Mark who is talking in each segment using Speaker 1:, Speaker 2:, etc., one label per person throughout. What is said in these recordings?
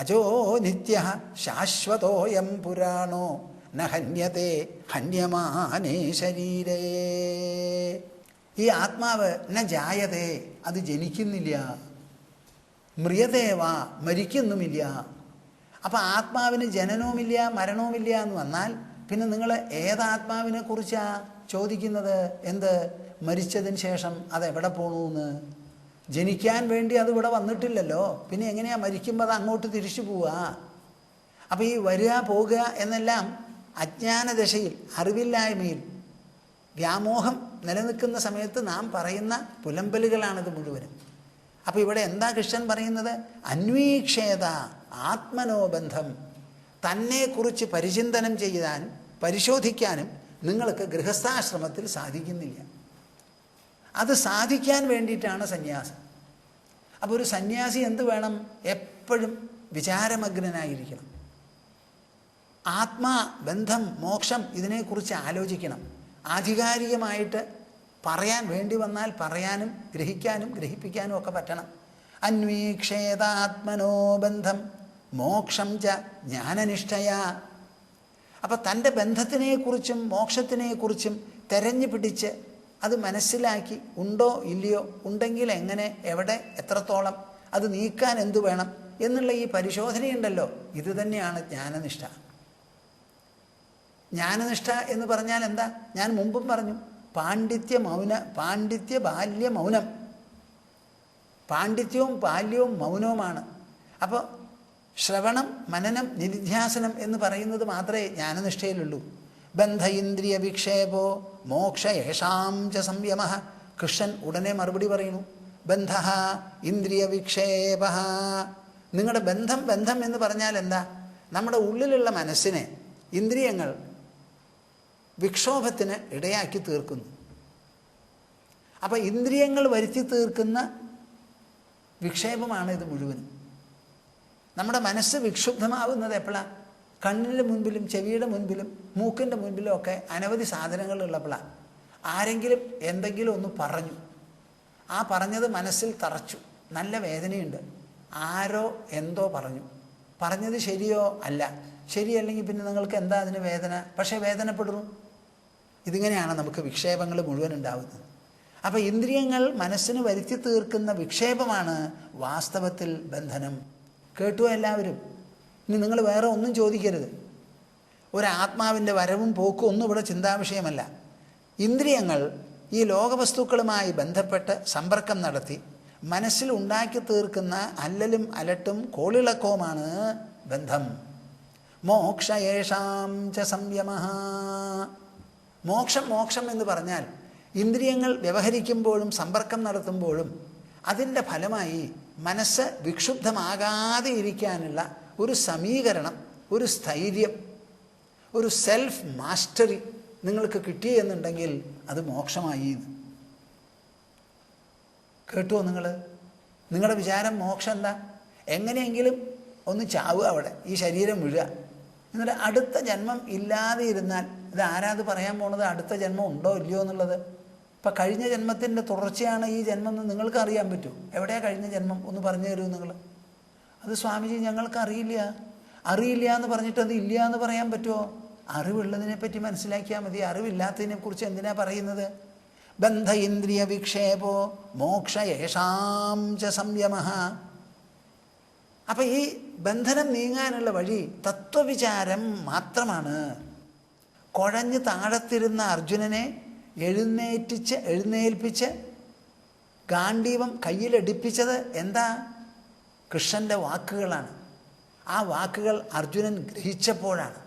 Speaker 1: അജോ നിത്യ ശാശ്വതോയം പുരാണോ ന ഹന്യത്തെ ഹന്യമാനേ ശരീരേ. ഈ ആത്മാവ് ന ജായതേ, അത് ജനിക്കുന്നില്ല, മ്രിയതേവ, മരിക്കുന്നുമില്ല. അപ്പം ആത്മാവിന് ജനനവുമില്ല മരണവുമില്ല എന്ന് വന്നാൽ പിന്നെ നിങ്ങൾ ഏതാത്മാവിനെ കുറിച്ചാണ് ചോദിക്കുന്നത്? എന്ത് മരിച്ചതിന് ശേഷം അതെവിടെ പോകണമെന്ന്? ജനിക്കാൻ വേണ്ടി അത് ഇവിടെ വന്നിട്ടില്ലല്ലോ, പിന്നെ എങ്ങനെയാണ് മരിക്കുമ്പോൾ അത് അങ്ങോട്ട് തിരിച്ചു പോവുക? അപ്പോൾ ഈ വരിക പോകുക എന്നെല്ലാം അജ്ഞാനദശയിൽ, അറിവില്ലായ്മയിൽ, വ്യാമോഹം നിലനിൽക്കുന്ന സമയത്ത് നാം പറയുന്ന പുലമ്പലുകളാണിത് മുഴുവനും. അപ്പോൾ ഇവിടെ എന്താ കൃഷ്ണൻ പറയുന്നത്? അന്വീക്ഷേത ആത്മനോബന്ധം. തന്നെക്കുറിച്ച് പരിചിന്തനം ചെയ്യാനും പരിശോധിക്കാനും നിങ്ങൾക്ക് ഗൃഹസ്ഥാശ്രമത്തിൽ സാധിക്കുന്നില്ല. അത് സാധിക്കാൻ വേണ്ടിയിട്ടാണ് സന്യാസം. അപ്പോൾ ഒരു സന്യാസി എന്ത് വേണം? എപ്പോഴും വിചാരമഗ്നനായിരിക്കണം. ആത്മാ, ബന്ധം, മോക്ഷം ഇതിനെക്കുറിച്ച് ആലോചിക്കണം. ആധികാരികമായിട്ട് പറയാൻ വേണ്ടി വന്നാൽ പറയാനും ഗ്രഹിക്കാനും ഗ്രഹിപ്പിക്കാനും ഒക്കെ പറ്റണം. അന്വീക്ഷേതാത്മനോബന്ധം മോക്ഷം ച ജ്ഞാനനിഷ്ഠയാ. അപ്പം തൻ്റെ ബന്ധത്തിനെക്കുറിച്ചും മോക്ഷത്തിനെക്കുറിച്ചും തെരഞ്ഞു പിടിച്ച് അത് മനസ്സിലാക്കി ഉണ്ടോ ഇല്ലയോ, ഉണ്ടെങ്കിൽ എങ്ങനെ, എവിടെ, എത്രത്തോളം, അത് നീക്കാൻ എന്തു വേണം എന്നുള്ള ഈ പരിശോധനയുണ്ടല്ലോ, ഇത് തന്നെയാണ് ജ്ഞാനനിഷ്ഠ. ജ്ഞാനനിഷ്ഠ എന്ന് പറഞ്ഞാൽ എന്താ? ഞാൻ മുമ്പും പറഞ്ഞു, പാണ്ഡിത്യ ബാല്യ മൗനം. പാണ്ഡിത്യവും ബാല്യവും മൗനവുമാണ്. അപ്പോൾ ശ്രവണം, മനനം, നിധിധ്യാസനം എന്ന് പറയുന്നത് മാത്രമേ ജ്ഞാനനിഷ്ഠയിലുള്ളൂ. ബന്ധ ഇന്ദ്രിയ വിക്ഷേപോ മോക്ഷ യേഷാം ച സംയമ. കൃഷ്ണൻ ഉടനെ മറുപടി പറയുന്നു, ബന്ധ ഇന്ദ്രിയ വിക്ഷേപ. നിങ്ങളുടെ ബന്ധം, ബന്ധം എന്ന് പറഞ്ഞാൽ എന്താ? നമ്മുടെ ഉള്ളിലുള്ള മനസ്സിനെ ഇന്ദ്രിയങ്ങൾ വിക്ഷോഭത്തിന് ഇടയാക്കി തീർക്കുന്നു. അപ്പം ഇന്ദ്രിയങ്ങൾ വരുത്തി തീർക്കുന്ന വിക്ഷേപമാണ് ഇത് മുഴുവനും. നമ്മുടെ മനസ്സ് വിക്ഷുബ്ധമാവുന്നത് എപ്പോഴാണ്? കണ്ണിൻ്റെ മുൻപിലും ചെവിയുടെ മുൻപിലും മൂക്കിൻ്റെ മുൻപിലും ഒക്കെ അനവധി സാധനങ്ങളുള്ളപ്പോഴാണ്. ആരെങ്കിലും എന്തെങ്കിലും ഒന്ന് പറഞ്ഞു, ആ പറഞ്ഞത് മനസ്സിൽ തറച്ചു, നല്ല വേദനയുണ്ട്. ആരോ എന്തോ പറഞ്ഞു, പറഞ്ഞത് ശരിയോ അല്ല, ശരിയല്ലെങ്കിൽ പിന്നെ നിങ്ങൾക്ക് എന്താ അതിന് വേദന? പക്ഷേ വേദനപ്പെടുന്നു. ഇതിങ്ങനെയാണ് നമുക്ക് വിക്ഷേപങ്ങൾ മുഴുവൻ ഉണ്ടാവുന്നത്. അപ്പോൾ ഇന്ദ്രിയങ്ങൾ മനസ്സിന് വരുത്തി തീർക്കുന്ന വിക്ഷേപമാണ് വാസ്തവത്തിൽ ബന്ധനം. കേട്ടുവോ എല്ലാവരും? ഇനി നിങ്ങൾ വേറെ ഒന്നും ചോദിക്കരുത്. ഒരാത്മാവിൻ്റെ വരവും പോക്കും ഒന്നും ഇവിടെ ചിന്താവിഷയമല്ല. ഇന്ദ്രിയങ്ങൾ ഈ ലോകവസ്തുക്കളുമായി ബന്ധപ്പെട്ട് സമ്പർക്കം നടത്തി മനസ്സിൽ ഉണ്ടാക്കി തീർക്കുന്ന അല്ലലും അലട്ടും കോളിളക്കവുമാണ് ബന്ധം. മോക്ഷ യേഷാം ച സംയമ. മോക്ഷം, മോക്ഷം എന്ന് പറഞ്ഞാൽ ഇന്ദ്രിയങ്ങൾ വ്യവഹരിക്കുമ്പോഴും സമ്പർക്കം നടത്തുമ്പോഴും അതിൻ്റെ ഫലമായി മനസ്സ് വിക്ഷുബ്ധമാകാതെ ഇരിക്കാനുള്ള ഒരു സമീകരണം, ഒരു സ്ഥൈര്യം, ഒരു സെൽഫ് മാസ്റ്ററി നിങ്ങൾക്ക് കിട്ടിയെന്നുണ്ടെങ്കിൽ അത് മോക്ഷമായി. കേട്ടുവോ നിങ്ങൾ? നിങ്ങളുടെ വിചാരം മോക്ഷം എന്താ? എങ്ങനെയെങ്കിലും ഒന്ന് ചാവുക അവിടെ, ഈ ശരീരം വീഴുക, എന്നിട്ട് അടുത്ത ജന്മം ഇല്ലാതെ ഇരുന്നാൽ. ഇത് ആരാത് പറയാൻ പോണത്? അടുത്ത ജന്മം ഉണ്ടോ ഇല്ലയോ എന്നുള്ളത്. ഇപ്പം കഴിഞ്ഞ ജന്മത്തിൻ്റെ തുടർച്ചയാണ് ഈ ജന്മം എന്ന് നിങ്ങൾക്ക് അറിയാൻ പറ്റുമോ? എവിടെയാണ് കഴിഞ്ഞ ജന്മം? ഒന്ന് പറഞ്ഞു തരൂ നിങ്ങൾ. അത് സ്വാമിജി ഞങ്ങൾക്ക് അറിയില്ല എന്ന് പറഞ്ഞിട്ട് അത് ഇല്ല എന്ന് പറയാൻ പറ്റുമോ? അറിവുള്ളതിനെ പറ്റി മനസ്സിലാക്കിയാൽ മതി. അറിവില്ലാത്തതിനെ കുറിച്ച് എന്തിനാ പറയുന്നത്? ബന്ധ ഇന്ദ്രിയ വിക്ഷേപോ മോക്ഷ യേഷാം ച സംയമ. അപ്പം ഈ ബന്ധനം നീങ്ങാനുള്ള വഴി തത്വവിചാരം മാത്രമാണ്. കുഴഞ്ഞ് താഴത്തിരുന്ന അർജുനനെ എഴുന്നേൽപ്പിച്ച് ഗാണ്ഡീവം കയ്യിലെടുപ്പിച്ചത് എന്താ? കൃഷ്ണൻ്റെ വാക്കുകളാണ്. ആ വാക്കുകൾ അർജുനൻ ഗ്രഹിച്ചപ്പോഴാണ്.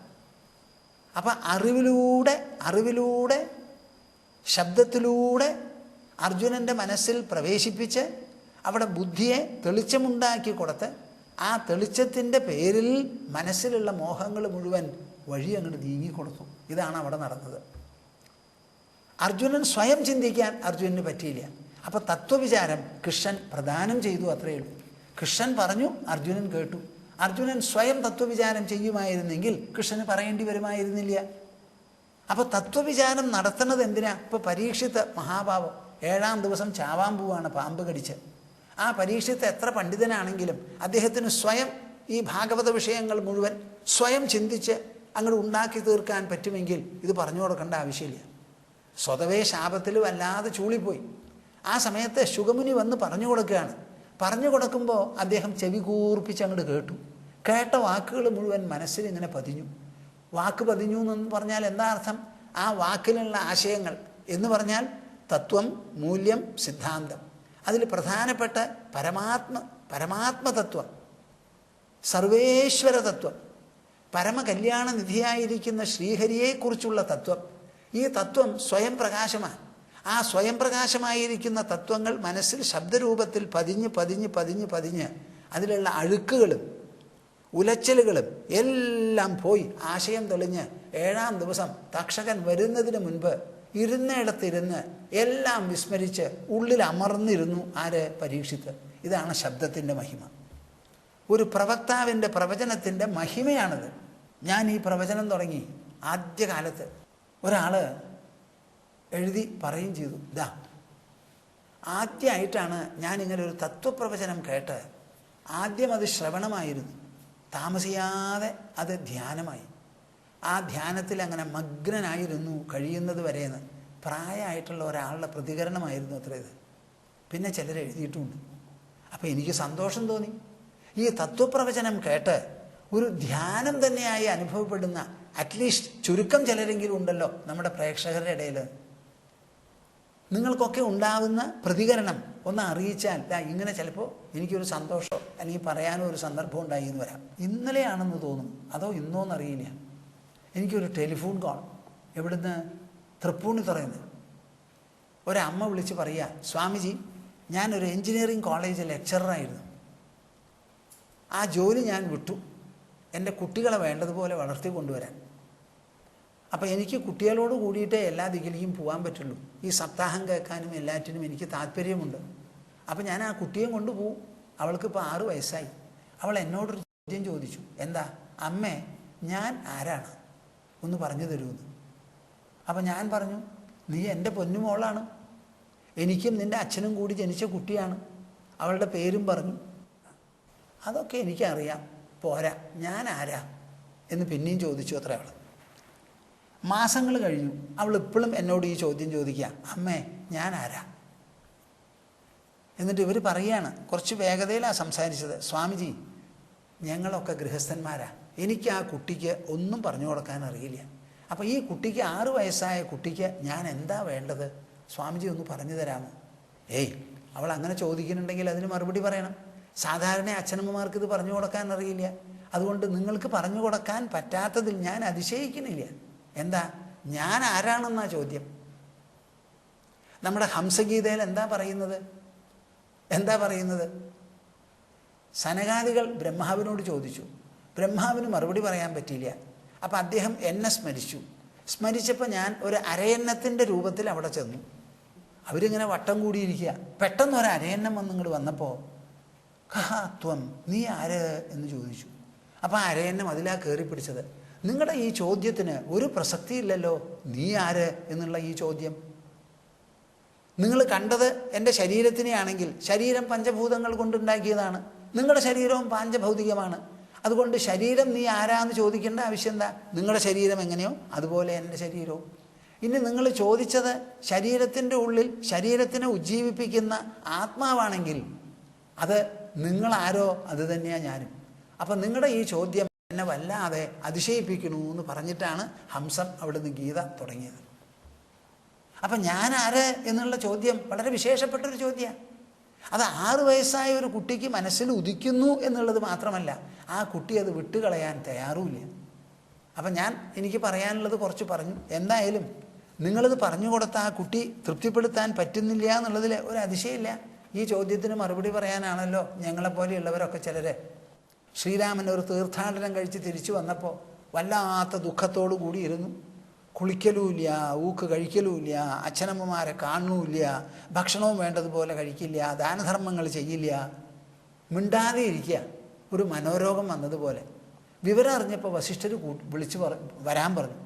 Speaker 1: അപ്പം അറിവിലൂടെ ശബ്ദത്തിലൂടെ അർജുനൻ്റെ മനസ്സിൽ പ്രവേശിപ്പിച്ച് അവിടെ ബുദ്ധിയെ തെളിച്ചമുണ്ടാക്കി കൊടുത്ത് ആ തെളിച്ചത്തിൻ്റെ പേരിൽ മനസ്സിലുള്ള മോഹങ്ങൾ മുഴുവൻ വഴി അങ്ങോട്ട് നീങ്ങിക്കൊടുത്തു. ഇതാണ് അവിടെ നടന്നത്. അർജുനൻ സ്വയം ചിന്തിക്കാൻ അർജുനന് പറ്റിയില്ല. അപ്പോൾ തത്വവിചാരം കൃഷ്ണൻ പ്രദാനം ചെയ്തു, അത്രയേ ഉള്ളൂ. കൃഷ്ണൻ പറഞ്ഞു, അർജുനൻ കേട്ടു. അർജുനൻ സ്വയം തത്വവിചാരം ചെയ്യുമായിരുന്നെങ്കിൽ കൃഷ്ണന് പറയേണ്ടി വരുമായിരുന്നില്ല. അപ്പോൾ തത്വവിചാരം നടത്തുന്നത് എന്തിനാ? ഇപ്പോൾ പരീക്ഷിത്ത് മഹാഭാവം 7-ാം ദിവസം ചാവാൻ പോവാണ് പാമ്പ് കടിച്ച്. ആ പരീക്ഷിത്ത് എത്ര പണ്ഡിതനാണെങ്കിലും അദ്ദേഹത്തിന് സ്വയം ഈ ഭാഗവത വിഷയങ്ങൾ മുഴുവൻ സ്വയം ചിന്തിച്ച് അങ്ങോട്ട് ഉണ്ടാക്കി തീർക്കാൻ പറ്റുമെങ്കിൽ ഇത് പറഞ്ഞു കൊടുക്കേണ്ട ആവശ്യമില്ല. സ്വതവേ ശാപത്തിൽ വല്ലാതെ ചൂളിപ്പോയി. ആ സമയത്ത് ശുഗമുനി വന്ന് പറഞ്ഞു കൊടുക്കുകയാണ്. പറഞ്ഞു കൊടുക്കുമ്പോൾ അദ്ദേഹം ചെവി കൂർപ്പിച്ച് അങ്ങോട്ട് കേട്ടു. കേട്ട വാക്കുകൾ മുഴുവൻ മനസ്സിൽ ഇങ്ങനെ പതിഞ്ഞു. വാക്ക് പതിഞ്ഞു എന്ന് പറഞ്ഞാൽ എന്താ അർത്ഥം? ആ വാക്കിലുള്ള ആശയങ്ങൾ എന്ന് പറഞ്ഞാൽ തത്വം, മൂല്യം, സിദ്ധാന്തം. അതിൽ പ്രധാനപ്പെട്ട പരമാത്മതത്വം, സർവേശ്വര തത്വം, പരമകല്യാണനിധിയായിരിക്കുന്ന ശ്രീഹരിയെക്കുറിച്ചുള്ള തത്വം. ഈ തത്വം സ്വയം പ്രകാശമാണ്. ആ സ്വയം പ്രകാശമായിരിക്കുന്ന തത്വങ്ങൾ മനസ്സിൽ ശബ്ദരൂപത്തിൽ പതിഞ്ഞ് പതിഞ്ഞ് പതിഞ്ഞ് പതിഞ്ഞ് അതിലുള്ള അഴുക്കുകളും ഉലച്ചിലുകളും എല്ലാം പോയി ആശയം തെളിഞ്ഞ് 7-ാം ദിവസം തക്ഷകൻ വരുന്നതിന് മുൻപ് ഇരുന്നിടത്തിരുന്ന് എല്ലാം വിസ്മരിച്ച് ഉള്ളിൽ അമർന്നിരുന്നു. ആര്? പരീക്ഷിത്ത്. ഇതാണ് ശബ്ദത്തിൻ്റെ മഹിമ. ഒരു പ്രവക്താവിൻ്റെ പ്രവചനത്തിൻ്റെ മഹിമയാണിത്. ഞാൻ ഈ പ്രവചനം തുടങ്ങി ആദ്യകാലത്ത് ഒരാൾ എഴുതി പറയുകയും ചെയ്തു. ഇതാ ആദ്യമായിട്ടാണ് ഞാനിങ്ങനെ ഒരു തത്വപ്രവചനം കേട്ട്. ആദ്യം അത് ശ്രവണമായിരുന്നു, താമസിയാതെ അത് ധ്യാനമായി. ആ ധ്യാനത്തിൽ അങ്ങനെ മഗ്നനായിരുന്നു കഴിയുന്നത് വരെയെന്ന് പ്രായമായിട്ടുള്ള ഒരാളുടെ പ്രതികരണമായിരുന്നു അത്ര ഇത്. പിന്നെ ചിലർ എഴുതിയിട്ടുമുണ്ട്. അപ്പോൾ എനിക്ക് സന്തോഷം തോന്നി. ഈ തത്വപ്രവചനം കേട്ട് ഒരു ധ്യാനം തന്നെയായി അനുഭവപ്പെടുന്ന അറ്റ്ലീസ്റ്റ് ചുരുക്കം ചിലരെങ്കിലും ഉണ്ടല്ലോ നമ്മുടെ പ്രേക്ഷകരുടെ ഇടയിൽ. നിങ്ങൾക്കൊക്കെ ഉണ്ടാകുന്ന പ്രതികരണം ഒന്ന് അറിയിച്ചാൽ ഇങ്ങനെ ചിലപ്പോൾ എനിക്കൊരു സന്തോഷമോ അല്ലെങ്കിൽ പറയാനോ ഒരു സന്ദർഭം ഉണ്ടായി എന്ന് വരാം. ഇന്നലെയാണെന്ന് തോന്നും, അതോ ഇന്നോന്നറിയില്ല. എനിക്കൊരു ടെലിഫോൺ കോൾ എവിടുന്ന് തൃപ്പൂണിത്തുറയിൽ ഒരമ്മ വിളിച്ച് പറയുക, സ്വാമിജി ഞാനൊരു എൻജിനീയറിംഗ് കോളേജ് ലെക്ചറായിരുന്നു. ആ ജോലി ഞാൻ വിട്ടു എൻ്റെ കുട്ടികളെ വേണ്ടതുപോലെ വളർത്തി കൊണ്ടുവരാൻ. അപ്പം എനിക്ക് കുട്ടികളോട് കൂടിയിട്ടേ എല്ലാ ദിക്കിലേക്കും പോകാൻ പറ്റുള്ളൂ. ഈ സപ്താഹം കേൾക്കാനും എല്ലാറ്റിനും എനിക്ക് താല്പര്യമുണ്ട്. അപ്പം ഞാൻ ആ കുട്ടിയെ കൊണ്ടുപോകും. അവൾക്കിപ്പോൾ 6 വയസ്സായി. അവൾ എന്നോടൊരു ചോദ്യം ചോദിച്ചു. എന്താ? അമ്മേ ഞാൻ ആരാണ് ഒന്ന് പറഞ്ഞു തരുമെന്ന്. അപ്പം ഞാൻ പറഞ്ഞു, നീ എൻ്റെ പൊന്നുമോളാണ്, എനിക്കും നിൻ്റെ അച്ഛനും കൂടി ജനിച്ച കുട്ടിയാണ്. അവളുടെ പേരും പറഞ്ഞു. അതൊക്കെ എനിക്കറിയാം, പോരാ ഞാൻ ആരാ എന്ന് പിന്നെയും ചോദിച്ചു അത്ര അവൾ. മാസങ്ങൾ കഴിഞ്ഞു. അവൾ ഇപ്പോഴും എന്നോട് ഈ ചോദ്യം ചോദിക്കുക, അമ്മേ ഞാൻ ആരാ. എന്നിട്ട് ഇവർ പറയുകയാണ്, കുറച്ച് വേഗതയിലാണ് സംസാരിച്ചത്, സ്വാമിജി ഞങ്ങളൊക്കെ ഗൃഹസ്ഥന്മാരാ, എനിക്ക് ആ കുട്ടിക്ക് ഒന്നും പറഞ്ഞു കൊടുക്കാൻ അറിയില്ല. അപ്പോൾ ഈ കുട്ടിക്ക് 6 വയസ്സായ കുട്ടിക്ക് ഞാൻ എന്താ വേണ്ടത്, സ്വാമിജി ഒന്ന് പറഞ്ഞു തരാമോ? ഏയ്, അവൾ അങ്ങനെ ചോദിക്കുന്നുണ്ടെങ്കിൽ അതിന് മറുപടി പറയണം. സാധാരണ അച്ഛനമ്മമാർക്ക് ഇത് പറഞ്ഞു കൊടുക്കാൻ അറിയില്ല. അതുകൊണ്ട് നിങ്ങൾക്ക് പറഞ്ഞു കൊടുക്കാൻ പറ്റാത്തതിൽ ഞാൻ അതിശയിക്കുന്നില്ല. എന്താ? ഞാൻ ആരാണെന്നാ ചോദ്യം. നമ്മുടെ ഹംസഗീതയിൽ എന്താ പറയുന്നത്? സനകാദികൾ ബ്രഹ്മാവിനോട് ചോദിച്ചു. ബ്രഹ്മാവിന് മറുപടി പറയാൻ പറ്റിയില്ല. അപ്പം അദ്ദേഹം എന്നെ സ്മരിച്ചപ്പോൾ ഞാൻ ഒരു അരയന്നത്തിൻ്റെ രൂപത്തിൽ അവിടെ ചെന്നു. അവരിങ്ങനെ വട്ടം കൂടിയിരിക്കുക. പെട്ടെന്ന് ഒരു അരയന്നം വന്നിങ്ങോട്ട് വന്നപ്പോൾ, കഹാ ത്വം, നീ ആര് എന്ന് ചോദിച്ചു. അപ്പം ആ അരയന്നം അതിലാ കയറി പിടിച്ചത്. നിങ്ങളുടെ ഈ ചോദ്യത്തിന് ഒരു പ്രസക്തിയില്ലല്ലോ, നീ ആര് എന്നുള്ള ഈ ചോദ്യം. നിങ്ങൾ കണ്ടത് എൻ്റെ ശരീരത്തിനെയാണെങ്കിൽ ശരീരം പഞ്ചഭൂതങ്ങൾ കൊണ്ടുണ്ടാക്കിയതാണ്. നിങ്ങളുടെ ശരീരവും പാഞ്ചഭൗതികമാണ്. അതുകൊണ്ട് ശരീരം നീ ആരാന്ന് ചോദിക്കേണ്ട ആവശ്യം എന്താ? നിങ്ങളുടെ ശരീരം എങ്ങനെയോ അതുപോലെ എൻ്റെ ശരീരവും. ഇനി നിങ്ങൾ ചോദിച്ചത് ശരീരത്തിൻ്റെ ഉള്ളിൽ ശരീരത്തിനെ ഉജ്ജീവിപ്പിക്കുന്ന ആത്മാവാണെങ്കിൽ അത് നിങ്ങളാരോ അത് തന്നെയാണ് ഞാനും. അപ്പം നിങ്ങളുടെ ഈ ചോദ്യം എന്നെ വല്ലാതെ അതിശയിപ്പിക്കണു എന്ന് പറഞ്ഞിട്ടാണ് ഹംസം അവിടുന്ന് ഗീത തുടങ്ങിയത്. അപ്പം ഞാൻ ആര് എന്നുള്ള ചോദ്യം വളരെ വിശേഷപ്പെട്ടൊരു ചോദ്യമാണ്. അത് 6 വയസ്സായ ഒരു കുട്ടിക്ക് മനസ്സിൽ ഉദിക്കുന്നു എന്നുള്ളത് മാത്രമല്ല, ആ കുട്ടി അത് വിട്ടുകളയാൻ തയ്യാറുമില്ല. അപ്പം എനിക്ക് പറയാനുള്ളത് കുറച്ച് പറഞ്ഞു. എന്തായാലും നിങ്ങളിത് പറഞ്ഞു കൊടുത്ത ആ കുട്ടി തൃപ്തിപ്പെടുത്താൻ പറ്റുന്നില്ല എന്നുള്ളതിൽ ഒരു അതിശയമില്ല. ഈ ചോദ്യത്തിന് മറുപടി പറയാനാണല്ലോ ഞങ്ങളെപ്പോലെയുള്ളവരൊക്കെ ചിലർ. ശ്രീരാമൻ ഒരു തീർത്ഥാടനം കഴിച്ച് തിരിച്ചു വന്നപ്പോൾ വല്ലാത്ത ദുഃഖത്തോടു കൂടിയിരുന്നു. കുളിക്കലുമില്ല, ഊക്ക് കഴിക്കലുമില്ല, അച്ഛനമ്മമാരെ കാണുമില്ല, ഭക്ഷണവും വേണ്ടതുപോലെ കഴിക്കില്ല, ദാനധർമ്മങ്ങൾ ചെയ്യില്ല, മിണ്ടാതെ ഇരിക്കുക. ഒരു മനോരോഗം വന്നതുപോലെ. വിവരം അറിഞ്ഞപ്പോൾ വസിഷ്ഠർ വിളിച്ചു വരാൻ പറഞ്ഞു.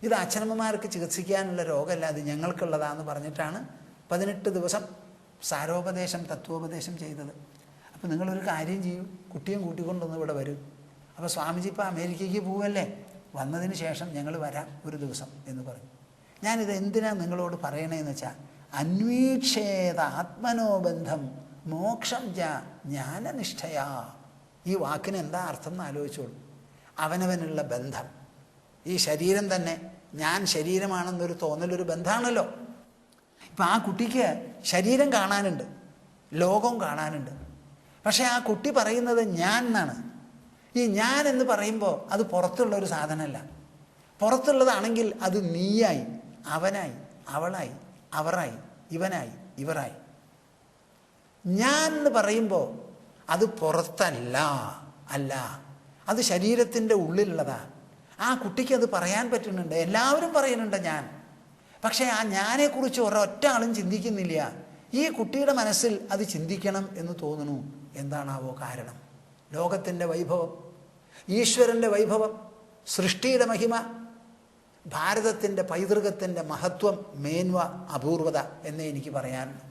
Speaker 1: ഇത് അച്ഛനമ്മമാർക്ക് ചികിത്സിക്കാനുള്ള രോഗമല്ല, അത് ഞങ്ങൾക്കുള്ളതാണെന്ന് പറഞ്ഞിട്ടാണ് 18 ദിവസം സാരോപദേശം തത്വോപദേശം ചെയ്തത്. അപ്പം നിങ്ങളൊരു കാര്യം ചെയ്യൂ, കുട്ടിയും കൂട്ടിക്കൊണ്ടൊന്ന് ഇവിടെ വരും. അപ്പോൾ സ്വാമിജി ഇപ്പോൾ അമേരിക്കയ്ക്ക് പോവല്ലേ, വന്നതിന് ശേഷം ഞങ്ങൾ വരാം ഒരു ദിവസം എന്ന് പറഞ്ഞു. ഞാനിത് എന്തിനാണ് നിങ്ങളോട് പറയണതെന്ന് വെച്ചാൽ, അന്വീക്ഷേത ആത്മനോബന്ധം മോക്ഷം ജ്ഞാനനിഷ്ഠയാ. ഈ വാക്കിന് എന്താ അർത്ഥം എന്ന് ആലോചിച്ചോളൂ. അവനവനുള്ള ബന്ധം. ഈ ശരീരം തന്നെ ഞാൻ ശരീരമാണെന്നൊരു തോന്നലൊരു ബന്ധമാണല്ലോ. ഇപ്പം ആ കുട്ടിക്ക് ശരീരം കാണാനുണ്ട്, ലോകം കാണാനുണ്ട്. പക്ഷേ ആ കുട്ടി പറയുന്നത് ഞാൻ എന്നാണ്. ഈ ഞാൻ എന്ന് പറയുമ്പോൾ അത് പുറത്തുള്ളൊരു സാധനമല്ല. പുറത്തുള്ളതാണെങ്കിൽ അത് നീയായി, അവനായി, അവളായി, അവറായി, ഇവനായി, ഇവറായി. ഞാൻ എന്ന് പറയുമ്പോൾ അത് പുറത്തല്ല, അല്ല, അത് ശരീരത്തിൻ്റെ ഉള്ളിലുള്ളതാ. ആ കുട്ടിക്ക് അത് പറയാൻ പറ്റുന്നുണ്ട്, എല്ലാവരും പറയുന്നുണ്ട് ഞാൻ. പക്ഷേ ആ ഞാനെക്കുറിച്ച് ഒരൊറ്റ ആളും ചിന്തിക്കുന്നില്ല. ഈ കുട്ടിയുടെ മനസ്സിൽ അത് ചിന്തിക്കണം എന്ന് തോന്നുന്നു. എന്താണാവോ കാരണം? ലോകത്തിൻ്റെ വൈഭവം, ഈശ്വരൻ്റെ വൈഭവം, സൃഷ്ടിയുടെ മഹിമ, ഭാരതത്തിൻ്റെ പൈതൃകത്തിൻ്റെ മഹത്വം, മേന്മ, അപൂർവത എന്നേ എനിക്ക് പറയാനുള്ളൂ.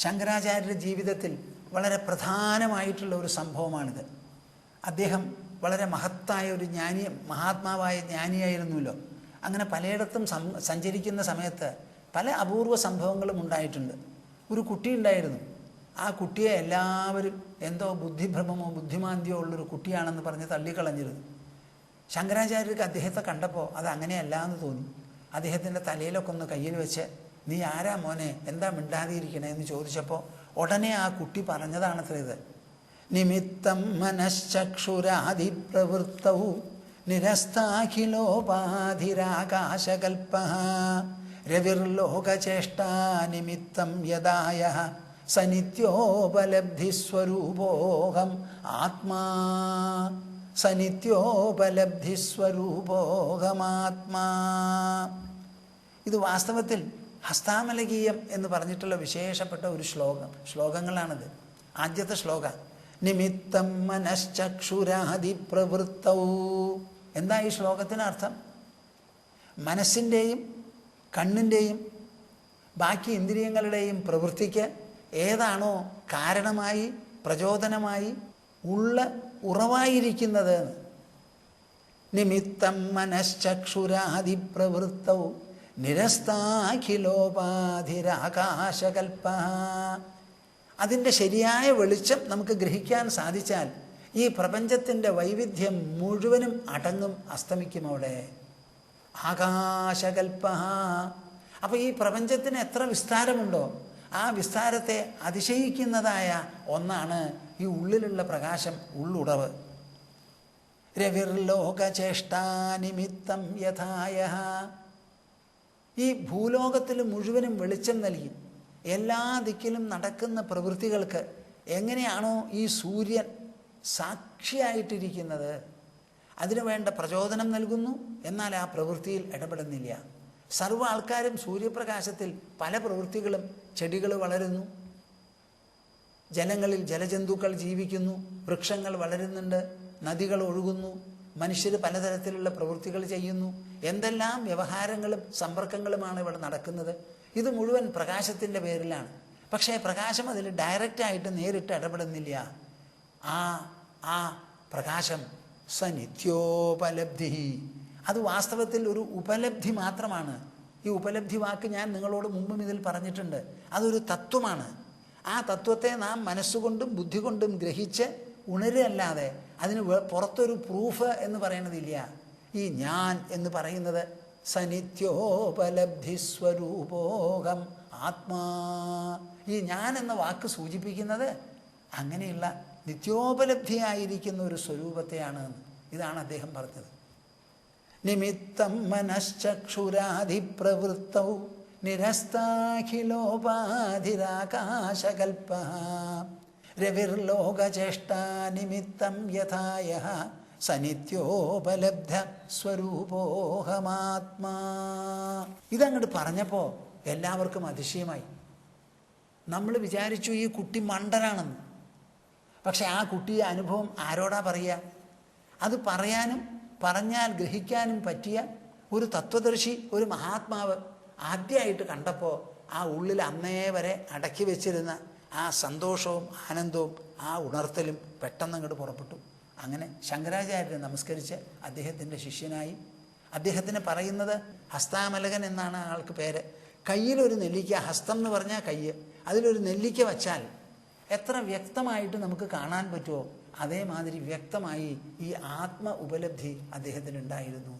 Speaker 1: ശങ്കരാചാര്യരുടെ ജീവിതത്തിൽ വളരെ പ്രധാനമായിട്ടുള്ള ഒരു സംഭവമാണിത്. അദ്ദേഹം വളരെ മഹത്തായ ഒരു ജ്ഞാനി, മഹാത്മാവായ ജ്ഞാനിയായിരുന്നല്ലോ. അങ്ങനെ പലയിടത്തും സഞ്ചരിക്കുന്ന സമയത്ത് പല അപൂർവ സംഭവങ്ങളും ഉണ്ടായിട്ടുണ്ട്. ഒരു കുട്ടി ഉണ്ടായിരുന്നു. ആ കുട്ടിയെ എല്ലാവരും എന്തോ ബുദ്ധിഭ്രമമോ ബുദ്ധിമാന്ദ്യമോ ഉള്ളൊരു കുട്ടിയാണെന്ന് പറഞ്ഞ് തള്ളിക്കളഞ്ഞിരുന്നു. ശങ്കരാചാര്യർക്ക് അദ്ദേഹത്തെ കണ്ടപ്പോൾ അത് അങ്ങനെയല്ല എന്ന് തോന്നി. അദ്ദേഹത്തിൻ്റെ തലയിലൊക്കെ ഒന്ന് കയ്യിൽ വെച്ച്, നീ ആരാ മോനെ, എന്താ മിണ്ടാതിരിക്കണേ എന്ന് ചോദിച്ചപ്പോൾ ഉടനെ ആ കുട്ടി പറഞ്ഞതാണത്രേ ഇത്. നിമിത്തം മനശ്ചക്ഷുരാദിപ്രവൃത്തൗ നിരസ്താഖിലോപാധിരാകാശകൽപ്പഃ രവിർലോകചേഷ്ടാ നിമിത്തം യദായ സനിത്യോപലബ്ധിസ്വരൂപോഹം ആത്മാ സനിത്യോപലബ്ധിസ്വരൂപോഹമാത്മാ. ഇത് വാസ്തവത്തിൽ ഹസ്താമലകീയം എന്ന് പറഞ്ഞിട്ടുള്ള വിശേഷപ്പെട്ട ഒരു ശ്ലോകങ്ങളാണിത്. ആദ്യത്തെ ശ്ലോക നിമിത്തം മനശ്ചക്ഷുരാദിപ്രവൃത്തൗ. എന്താ ഈ ശ്ലോകത്തിനർത്ഥം? മനസ്സിൻ്റെയും കണ്ണിൻ്റെയും ബാക്കി ഇന്ദ്രിയങ്ങളുടെയും പ്രവൃത്തിക്ക് ഏതാണോ കാരണമായി പ്രചോദനമായി ഉറവായിരിക്കുന്നത്. നിമിത്തം മനശ്ചക്ഷുരാദിപ്രവൃത്തൗ നിരസ്താഖിലോപാധിരാകാശകൽപ്പഃ. അതിൻ്റെ ശരിയായ വെളിച്ചം നമുക്ക് ഗ്രഹിക്കാൻ സാധിച്ചാൽ ഈ പ്രപഞ്ചത്തിൻ്റെ വൈവിധ്യം മുഴുവനും അടങ്ങും, അസ്തമിക്കും അവിടെ. ആകാശകൽപ്പഃ. അപ്പോൾ ഈ പ്രപഞ്ചത്തിന് എത്ര വിസ്താരമുണ്ടോ ആ വിസ്താരത്തെ അതിശയിക്കുന്നതായ ഒന്നാണ് ഈ ഉള്ളിലുള്ള പ്രകാശം, ഉള്ളുടവ്. രവിർലോകചേഷ്ടാനിമിത്തം യഥായ. ഈ ഭൂലോകത്തിൽ മുഴുവനും വെളിച്ചം നൽകി എല്ലാ ദിക്കിലും നടക്കുന്ന പ്രവൃത്തികൾക്ക് എങ്ങനെയാണോ ഈ സൂര്യൻ സാക്ഷിയായിട്ടിരിക്കുന്നത്, അതിനു വേണ്ട പ്രചോദനം നൽകുന്നു, എന്നാൽ ആ പ്രവൃത്തിയിൽ ഇടപെടുന്നില്ല. സർവ്വ ആൾക്കാരും സൂര്യപ്രകാശത്തിൽ പല പ്രവൃത്തികളും, ചെടികൾ വളരുന്നു, ജലങ്ങളിൽ ജലജന്തുക്കൾ ജീവിക്കുന്നു, വൃക്ഷങ്ങൾ വളരുന്നുണ്ട്, നദികൾ ഒഴുകുന്നു, മനുഷ്യർ പലതരത്തിലുള്ള പ്രവൃത്തികൾ ചെയ്യുന്നു. എന്തെല്ലാം വ്യവഹാരങ്ങളും സമ്പർക്കങ്ങളുമാണ് ഇവിടെ നടക്കുന്നത്. ഇത് മുഴുവൻ പ്രകാശത്തിൻ്റെ പേരിലാണ്. പക്ഷേ പ്രകാശം അതിൽ ഡയറക്റ്റായിട്ട് നേരിട്ട് ഇടപെടുന്നില്ല. ആ പ്രകാശം സനിത്യോപലബ്ധി. അത് വാസ്തവത്തിൽ ഒരു ഉപലബ്ധി മാത്രമാണ്. ഈ ഉപലബ്ധി വാക്ക് ഞാൻ നിങ്ങളോട് മുമ്പും ഇതിൽ പറഞ്ഞിട്ടുണ്ട്. അതൊരു തത്വമാണ്. ആ തത്വത്തെ നാം മനസ്സുകൊണ്ടും ബുദ്ധി കൊണ്ടും ഗ്രഹിച്ച് ഉണരുകയല്ലാതെ അതിന് പുറത്തൊരു പ്രൂഫ് എന്ന് പറയുന്നതില്ല. ഈ ഞാൻ എന്ന് പറയുന്നത് സനിത്യോപലബ്ധിസ്വരൂപോഹം ആത്മാ. ഈ ഞാൻ എന്ന വാക്ക് സൂചിപ്പിക്കുന്നത് അങ്ങനെയുള്ള നിത്യോപലബ്ധിയായിരിക്കുന്ന ഒരു സ്വരൂപത്തെയാണ്. ഇതാണ് അദ്ദേഹം പറഞ്ഞത്. നിമിത്തം മനശ്ചക്ഷുരാദിപ്രവൃത്തൗ നിരസ്താഖിലോപാധിരാകാശകൽപ്പഃ രവിർലോകചേഷ്ടാ നിമിത്തം യഥായ സനിത്യോപലബ്ധ സ്വരൂപോഹമാത്മാ. ഇതങ്ങോട്ട് പറഞ്ഞപ്പോൾ എല്ലാവർക്കും അതിശയമായി. നമ്മൾ വിചാരിച്ചു ഈ കുട്ടി മണ്ടനാണെന്ന്. പക്ഷെ ആ കുട്ടിയെ അനുഭവം ആരോടാ പറയുക? അത് പറയാനും പറഞ്ഞാൽ ഗ്രഹിക്കാനും പറ്റിയ ഒരു തത്വദർശി, ഒരു മഹാത്മാവ് ആദ്യമായിട്ട് കണ്ടപ്പോൾ ആ ഉള്ളിൽ അന്നേ വരെ അടക്കി വെച്ചിരുന്ന ആ സന്തോഷവും ആനന്ദവും ആ ഉണർത്തലും പെട്ടെന്ന് അങ്ങോട്ട് പുറപ്പെട്ടു. അങ്ങനെ ശങ്കരാചാര്യരെ നമസ്കരിച്ച് അദ്ദേഹത്തിൻ്റെ ശിഷ്യനായി. അദ്ദേഹത്തിന് പറയുന്നത് ഹസ്താമലകൻ എന്നാണ് ആൾക്ക് പേര്. കയ്യിലൊരു നെല്ലിക്ക, ഹസ്തം എന്ന് പറഞ്ഞാൽ കയ്യ്, അതിലൊരു നെല്ലിക്ക വച്ചാൽ എത്ര വ്യക്തമായിട്ട് നമുക്ക് കാണാൻ പറ്റുമോ അതേമാതിരി വ്യക്തമായി ഈ ആത്മ ഉപലബ്ധി അദ്ദേഹത്തിനുണ്ടായിരുന്നു.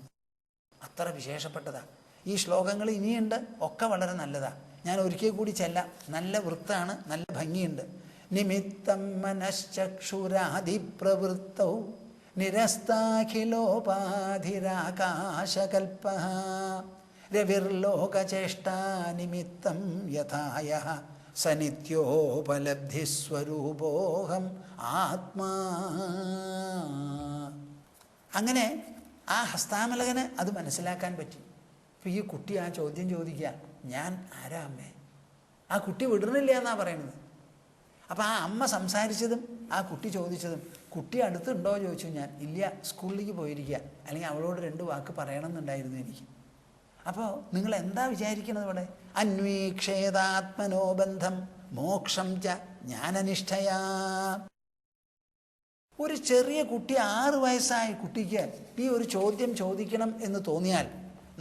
Speaker 1: അത്ര വിശേഷപ്പെട്ടതാ. ഈ ശ്ലോകങ്ങൾ ഇനിയുണ്ട്, ഒക്കെ വളരെ നല്ലതാ. ഞാൻ ഒരിക്കൽ കൂടി ചെല്ലാം. നല്ല വൃത്താണ്, നല്ല ഭംഗിയുണ്ട്. നിമിത്തം മനശ്ചക്ഷുരാദിപ്രവൃത്തൗ നിരസ്താഖിലോപാധിരാകാശകൽപ രവിർലോകചേഷ്ടാ നിമിത്തം യഥായ സനിത്യോപലബ്ധിസ്വരൂപോഹം ആത്മാ. അങ്ങനെ ആ ഹസ്താമലകന് അത് മനസ്സിലാക്കാൻ പറ്റി. അപ്പം ഈ കുട്ടി ആ ചോദ്യം ചോദിക്കുക, ഞാൻ ആരാ അമ്മേ? ആ കുട്ടി വിടണില്ല എന്നാണ് പറയുന്നത്. അപ്പം ആ അമ്മ സംസാരിച്ചതും ആ കുട്ടി ചോദിച്ചതും, കുട്ടി അടുത്തുണ്ടോ ചോദിച്ചു. ഞാൻ ഇല്ല, സ്കൂളിലേക്ക് പോയിരിക്കുക, അല്ലെങ്കിൽ അവളോട് 2 വാക്ക് പറയണമെന്നുണ്ടായിരുന്നു എനിക്ക്. അപ്പോൾ നിങ്ങൾ എന്താ വിചാരിക്കുന്നത് ഇവിടെ? അന്വീക്ഷേതാത്മനോബന്ധം മോക്ഷം ച ജ്ഞാനനിഷ്ഠയാ. ഒരു ചെറിയ കുട്ടി, 6 വയസ്സായ കുട്ടിക്ക് ഈ ഒരു ചോദ്യം ചോദിക്കണം എന്ന് തോന്നിയാൽ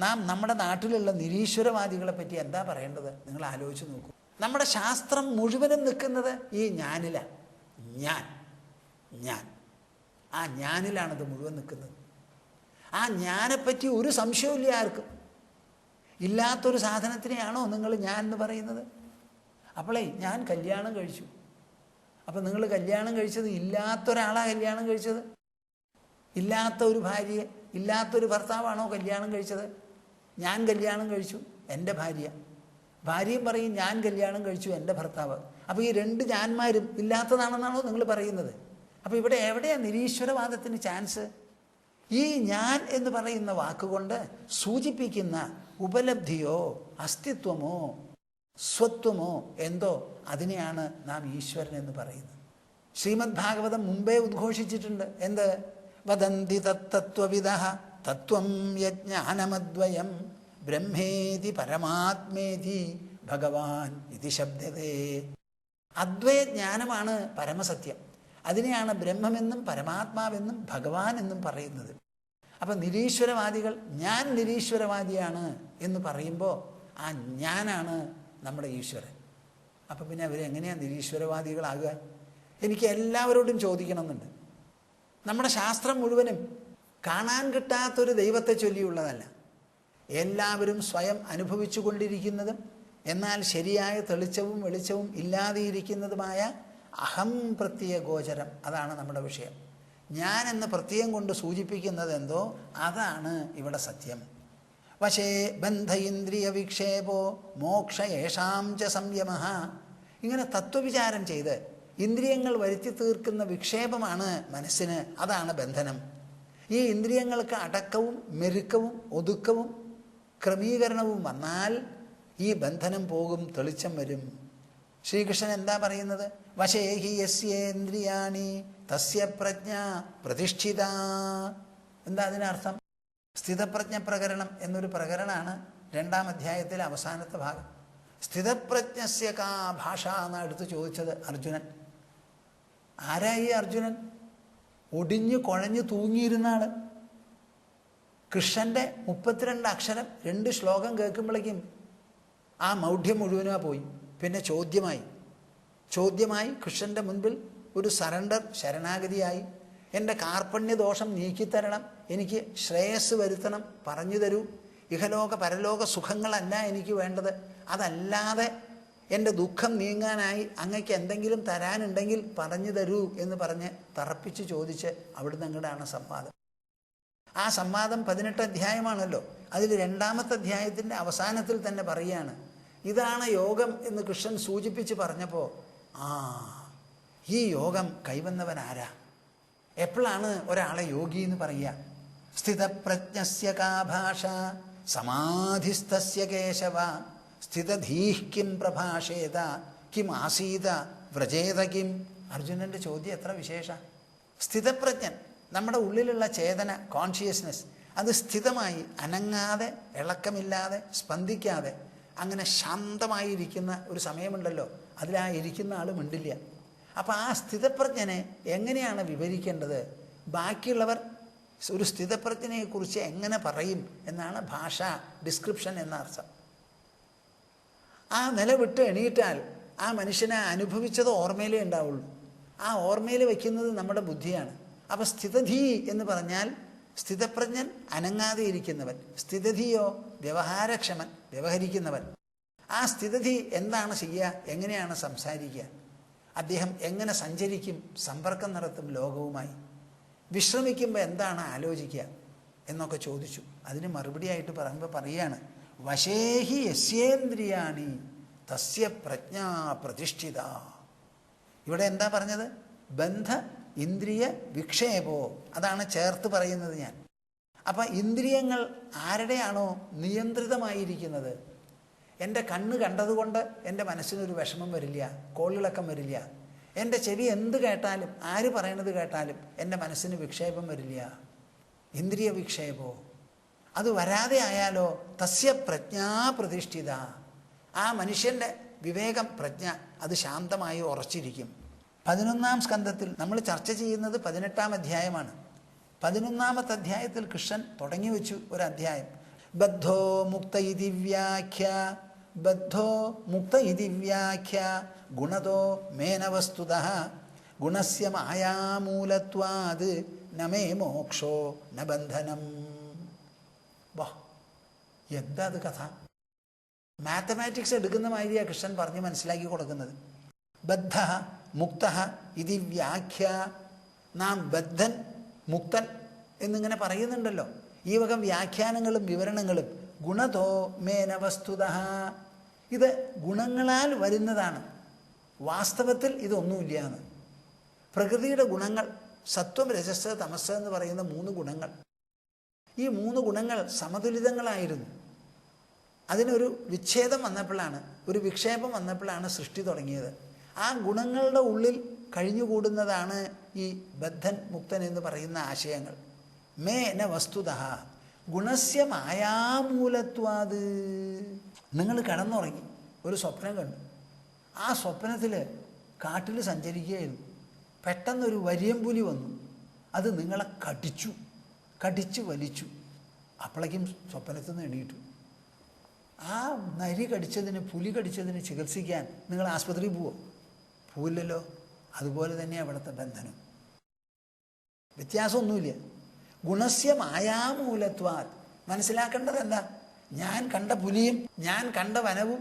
Speaker 1: നാം നമ്മുടെ നാട്ടിലുള്ള നിരീശ്വരവാദികളെ പറ്റി എന്താ പറയേണ്ടത്? നിങ്ങൾ ആലോചിച്ച് നോക്കൂ. നമ്മുടെ ശാസ്ത്രം മുഴുവനും നിൽക്കുന്നത് ഈ ഞാനിലാണ്. ഞാൻ ആ ഞാനിലാണത് മുഴുവൻ നിൽക്കുന്നത്. ആ ഞാനെപ്പറ്റി ഒരു സംശയമില്ല ആർക്കും. ഇല്ലാത്തൊരു സാധനത്തിനെയാണോ നിങ്ങൾ ഞാൻ എന്ന് പറയുന്നത്? അപ്പോളേ ഞാൻ കല്യാണം കഴിച്ചു. അപ്പം നിങ്ങൾ കല്യാണം കഴിച്ചത് ഇല്ലാത്തൊരാളാണ് കല്യാണം കഴിച്ചത്? ഇല്ലാത്ത ഒരു ഭാര്യയെ, ഇല്ലാത്തൊരു ഭർത്താവാണോ കല്യാണം കഴിച്ചത്? ഞാൻ കല്യാണം കഴിച്ചു, എൻ്റെ ഭാര്യ. ഭാര്യയും പറയും ഞാൻ കല്യാണം കഴിച്ചു, എൻ്റെ ഭർത്താവ്. അപ്പോൾ ഈ 2 ഞാന്മാരും ഇല്ലാത്തതാണെന്നാണോ നിങ്ങൾ പറയുന്നത്? അപ്പോൾ ഇവിടെ എവിടെയാണ് നിരീശ്വരവാദത്തിന് ചാൻസ്? ഈ ഞാൻ എന്ന് പറയുന്ന വാക്കുകൊണ്ട് സൂചിപ്പിക്കുന്ന ഉപലബ്ധിയോ അസ്തിത്വമോ സ്വത്വമോ എന്തോ അതിനെയാണ് നാം ഈശ്വരൻ എന്ന് പറയുന്നത്. ശ്രീമദ് ഭാഗവതം മുമ്പേ ഉദ്ഘോഷിച്ചിട്ടുണ്ട്. എന്ത്? വദന്തി തത്തത്വവിദഃ തത്വം യജ്ഞാനമദ്വയം ബ്രഹ്മേതി പരമാത്മേതി ഭഗവാൻ ഇതി ശബ്ദതേ. അദ്വയജ്ഞാനമാണ് പരമസത്യം. അതിനെയാണ് ബ്രഹ്മമെന്നും പരമാത്മാവെന്നും ഭഗവാൻ എന്നും പറയുന്നത്. അപ്പം നിരീശ്വരവാദികൾ ഞാൻ നിരീശ്വരവാദിയാണ് എന്ന് പറയുമ്പോൾ ആ ഞാനാണ് നമ്മുടെ ഈശ്വരൻ. അപ്പം പിന്നെ അവരെങ്ങനെയാണ് നിരീശ്വരവാദികളാകുക? എനിക്ക് എല്ലാവരോടും ചോദിക്കണമെന്നുണ്ട്. നമ്മുടെ ശാസ്ത്രം മുഴുവനും കാണാൻ കിട്ടാത്തൊരു ദൈവത്തെ ചൊല്ലിയുള്ളതല്ല. എല്ലാവരും സ്വയം അനുഭവിച്ചു കൊണ്ടിരിക്കുന്നതും എന്നാൽ ശരിയായ തെളിച്ചവും വെളിച്ചവും ഇല്ലാതെയിരിക്കുന്നതുമായ അഹം പ്രത്യയ ഗോചരം, അതാണ് നമ്മുടെ വിഷയം. ഞാൻ എന്ന പ്രത്യയം കൊണ്ട് സൂചിപ്പിക്കുന്നത് എന്തോ അതാണ് ഇവിടെ സത്യം. വശേ ബന്ധ ഇന്ദ്രിയ വിക്ഷേപോ മോക്ഷ യേഷാം ച സംയമ. ഇങ്ങനെ തത്വവിചാരം ചെയ്ത് ഇന്ദ്രിയങ്ങൾ വരുത്തി തീർക്കുന്ന വിക്ഷേപമാണ് മനസ്സിന്, അതാണ് ബന്ധനം. ഈ ഇന്ദ്രിയങ്ങൾക്ക് അടക്കവും മെരുക്കവും ഒതുക്കവും ക്രമീകരണവും വന്നാൽ ഈ ബന്ധനം പോകും, തെളിച്ചം വരും. ശ്രീകൃഷ്ണൻ എന്താ പറയുന്നത്? വശേഹി യസ്യേന്ദ്രിയാണി തസ്യ പ്രജ്ഞ പ്രതിഷ്ഠിത. എന്താ അതിനർത്ഥം? സ്ഥിതപ്രജ്ഞ പ്രകരണം എന്നൊരു പ്രകരണമാണ് 2-ാം അധ്യായത്തിലെ അവസാനത്തെ ഭാഗം. സ്ഥിതപ്രജ്ഞസ്യ കാ ഭാഷ എന്നാണ് എടുത്ത് ചോദിച്ചത് അർജുനൻ. ആരായി അർജുനൻ? ഒടിഞ്ഞു കുഴഞ്ഞു തൂങ്ങിയിരുന്ന ആള്. കൃഷ്ണൻ്റെ 32 അക്ഷരം 2 ശ്ലോകം കേൾക്കുമ്പോഴേക്കും ആ മൗഢ്യം മുഴുവനാ പോയി. പിന്നെ ചോദ്യമായി കൃഷ്ണൻ്റെ മുൻപിൽ ഒരു സറണ്ടർ, ശരണാഗതിയായി. എൻ്റെ കാർപ്പണ്യദോഷം നീക്കിത്തരണം, എനിക്ക് ശ്രേയസ് വരുത്തണം, പറഞ്ഞു തരൂ. ഇഹലോക പരലോക സുഖങ്ങളല്ല എനിക്ക് വേണ്ടത്, അതല്ലാതെ എൻ്റെ ദുഃഖം നീങ്ങാനായി അങ്ങക്ക് എന്തെങ്കിലും തരാനുണ്ടെങ്കിൽ പറഞ്ഞു തരൂ എന്ന് പറഞ്ഞ് തറപ്പിച്ച് ചോദിച്ച് അവിടുന്ന് അങ്ങോട്ടാണ് സംവാദം. ആ സംവാദം 18 അധ്യായമാണല്ലോ. അതിൽ 2-ാമത്തെ അധ്യായത്തിൻ്റെ അവസാനത്തിൽ തന്നെ പറയുകയാണ്, ഇതാണ് യോഗം എന്ന് കൃഷ്ണൻ സൂചിപ്പിച്ച് പറഞ്ഞപ്പോൾ ഈ യോഗം കൈവന്നവൻ ആരാ? എപ്പോഴാണ് ഒരാളെ യോഗി എന്ന് പറയുക? സ്ഥിതപ്രജ്ഞസ്യ കാ ഭാഷ സമാധിസ്ഥസ്യ കേശവ സ്ഥിതധീഹ് കിം പ്രഭാഷേത കിം ആസീത വ്രജേത കിം. അർജുനൻ്റെ ചോദ്യം എത്ര വിശേഷ! സ്ഥിതപ്രജ്ഞൻ, നമ്മുടെ ഉള്ളിലുള്ള ചേതന, കോൺഷ്യസ്നെസ്, അത് സ്ഥിതമായി അനങ്ങാതെ ഇളക്കമില്ലാതെ സ്പന്ദിക്കാതെ അങ്ങനെ ശാന്തമായിരിക്കുന്ന ഒരു സമയമുണ്ടല്ലോ, അതിലാ ഇരിക്കുന്ന ആൾ മിണ്ടില്ല. അപ്പം ആ സ്ഥിതപ്രജ്ഞനെ എങ്ങനെയാണ് വിവരിക്കേണ്ടത്? ബാക്കിയുള്ളവർ ഒരു സ്ഥിതപ്രജ്ഞനെക്കുറിച്ച് എങ്ങനെ പറയും എന്നാണ് ഭാഷ ഡിസ്ക്രിപ്ഷൻ എന്ന അർത്ഥം. ആ നിലവിട്ട് എണീറ്റാൽ ആ മനുഷ്യനെ അനുഭവിച്ചത് ഓർമ്മയിലേ ഉണ്ടാവുള്ളൂ. ആ ഓർമ്മയിൽ വയ്ക്കുന്നത് നമ്മുടെ ബുദ്ധിയാണ്. അപ്പം സ്ഥിതധി എന്ന് പറഞ്ഞാൽ സ്ഥിതപ്രജ്ഞൻ, അനങ്ങാതെ ഇരിക്കുന്നവൻ. സ്ഥിതധിയോ വ്യവഹാരക്ഷമൻ, വ്യവഹരിക്കുന്നവൻ. ആ സ്ഥിതധി എന്താണ് ചെയ്യുക, എങ്ങനെയാണ് സംസാരിക്കുക, അദ്ദേഹം എങ്ങനെ സഞ്ചരിക്കും, സമ്പർക്കം നടത്തും ലോകവുമായി, വിശ്രമിക്കുമ്പോൾ എന്താണ് ആലോചിക്കുക എന്നൊക്കെ ചോദിച്ചു. അതിന് മറുപടിയായിട്ട് പറയുകയാണ്, വശേഹി യസ്യേന്ദ്രിയാണി തസ്യ പ്രജ്ഞാ പ്രതിഷ്ഠിത. ഇവിടെ എന്താ പറഞ്ഞത്? ബന്ധ ഇന്ദ്രിയ വിക്ഷേപോ, അതാണ് ചേർത്ത് പറയുന്നത് ഞാൻ. അപ്പം ഇന്ദ്രിയങ്ങൾ ആരുടെയാണോ നിയന്ത്രിതമായിരിക്കുന്നത്, എൻ്റെ കണ്ണ് കണ്ടതുകൊണ്ട് എൻ്റെ മനസ്സിനൊരു വിഷമം വരില്ല, കോളിളക്കം വരില്ല. എൻ്റെ ചെവി എന്ത് കേട്ടാലും, ആര് പറയണത് കേട്ടാലും എൻ്റെ മനസ്സിന് വിക്ഷേപം വരില്ല, ഇന്ദ്രിയ വിക്ഷേപോ. അത് വരാതെ ആയാലോ തസ്യ പ്രജ്ഞാ പ്രതിഷ്ഠിത, ആ മനുഷ്യൻ്റെ വിവേകം, പ്രജ്ഞ അത് ശാന്തമായി ഉറച്ചിരിക്കും. 11-ാം സ്കന്ധത്തിൽ നമ്മൾ ചർച്ച ചെയ്യുന്നത് 18-ാം അധ്യായമാണ്. 11-ാമത്തെ അധ്യായത്തിൽ കൃഷ്ണൻ തുടങ്ങി വെച്ചു ഒരു അധ്യായം. ബദ്ധോ മുക്ത ഇതി വ്യാഖ്യ, ബദ്ധോ മുക്ത ഇതി വ്യാഖ്യ ഗുണതോ മേന വസ്തുതഃ ഗുണസ്യ മായാമൂലത്വാത് നമേ മോക്ഷോ ന ബന്ധനം. വാ, എന്താ അത് കഥ? മാത്തമാറ്റിക്സ് എടുക്കുന്ന മാതിരിയാണ് കൃഷ്ണൻ പറഞ്ഞ് മനസ്സിലാക്കി കൊടുക്കുന്നത്. ബദ്ധ മുക്ത ഇതി വ്യാഖ്യ, നാം ബദ്ധൻ മുക്തൻ എന്നിങ്ങനെ പറയുന്നുണ്ടല്ലോ. ഈ വക വ്യാഖ്യാനങ്ങളും വിവരണങ്ങളും ഗുണതോ മേന വസ്തുതഃ, ഇത് ഗുണങ്ങളാൽ വരുന്നതാണ്, വാസ്തവത്തിൽ ഇതൊന്നുമില്ല എന്ന്. പ്രകൃതിയുടെ ഗുണങ്ങൾ സത്വം, രജസ്, തമസ് എന്ന് പറയുന്ന 3 ഗുണങ്ങൾ, ഈ 3 ഗുണങ്ങൾ സമതുലിതങ്ങളായിരുന്നു. അതിനൊരു വിച്ഛേദം വന്നപ്പോഴാണ്, ഒരു വിക്ഷേപം വന്നപ്പോഴാണ് സൃഷ്ടി തുടങ്ങിയത്. ആ ഗുണങ്ങളുടെ ഉള്ളിൽ കഴിഞ്ഞുകൂടുന്നതാണ് ഈ ബദ്ധൻ മുക്തൻ എന്ന് പറയുന്ന ആശയങ്ങൾ. മേന വസ്തുതഃ ഗുണസ്യ മായാമൂലത്വാത്. നിങ്ങൾ കിടന്നുറങ്ങി, ഒരു സ്വപ്നം കണ്ടു. ആ സ്വപ്നത്തിൽ കാട്ടിൽ സഞ്ചരിക്കുകയായിരുന്നു. പെട്ടെന്നൊരു വരിയമ്പുലി വന്നു, അത് നിങ്ങളെ കടിച്ചു വലിച്ചു. അപ്പോഴേക്കും സ്വപ്നത്തിൽ നിന്ന് എണീറ്റു. ആ നരി കടിച്ചതിന്, പുലി കടിച്ചതിന് ചികിത്സിക്കാൻ നിങ്ങൾ ആസ്പത്രിയിൽ പോവോ? പോവില്ലല്ലോ. അതുപോലെ തന്നെയാണ് അവിടുത്തെ ബന്ധനം. വ്യത്യാസമൊന്നുമില്ല. ഗുണസ്യ മായാമൂലത്വാത്. മനസ്സിലാക്കേണ്ടത് എന്താ? ഞാൻ കണ്ട പുലിയും ഞാൻ കണ്ട വനവും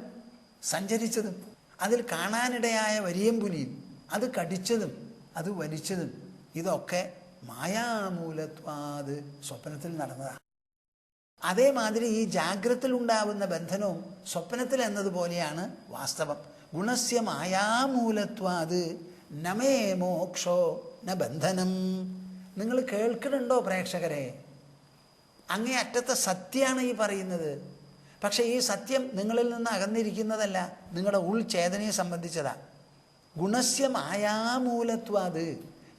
Speaker 1: സഞ്ചരിച്ചതും അതിൽ കാണാനിടയായ വരിയമ്പുലിയും അത് കടിച്ചതും അത് വലിച്ചതും ഇതൊക്കെ മായാമൂലത്വാത്, സ്വപ്നത്തിൽ നടന്നതാണ്. അതേമാതിരി ഈ ജാഗ്രതയിൽ ഉണ്ടാവുന്ന ബന്ധനവും സ്വപ്നത്തിൽ എന്നതുപോലെയാണ് വാസ്തവം. ഗുണസ്യ മായാമൂലത്വാത് നമേ മോക്ഷോ ന ബന്ധനം. നിങ്ങൾ കേൾക്കുന്നുണ്ടോ പ്രേക്ഷകരെ? അങ്ങേ അറ്റത്തെ സത്യമാണ് ഈ പറയുന്നത്. പക്ഷേ ഈ സത്യം നിങ്ങളിൽ നിന്ന് അകന്നിരിക്കുന്നതല്ല, നിങ്ങളുടെ ഉൾചേതനയെ സംബന്ധിച്ചതാ. ഗുണസ്യ മായാമൂലത്വാത്.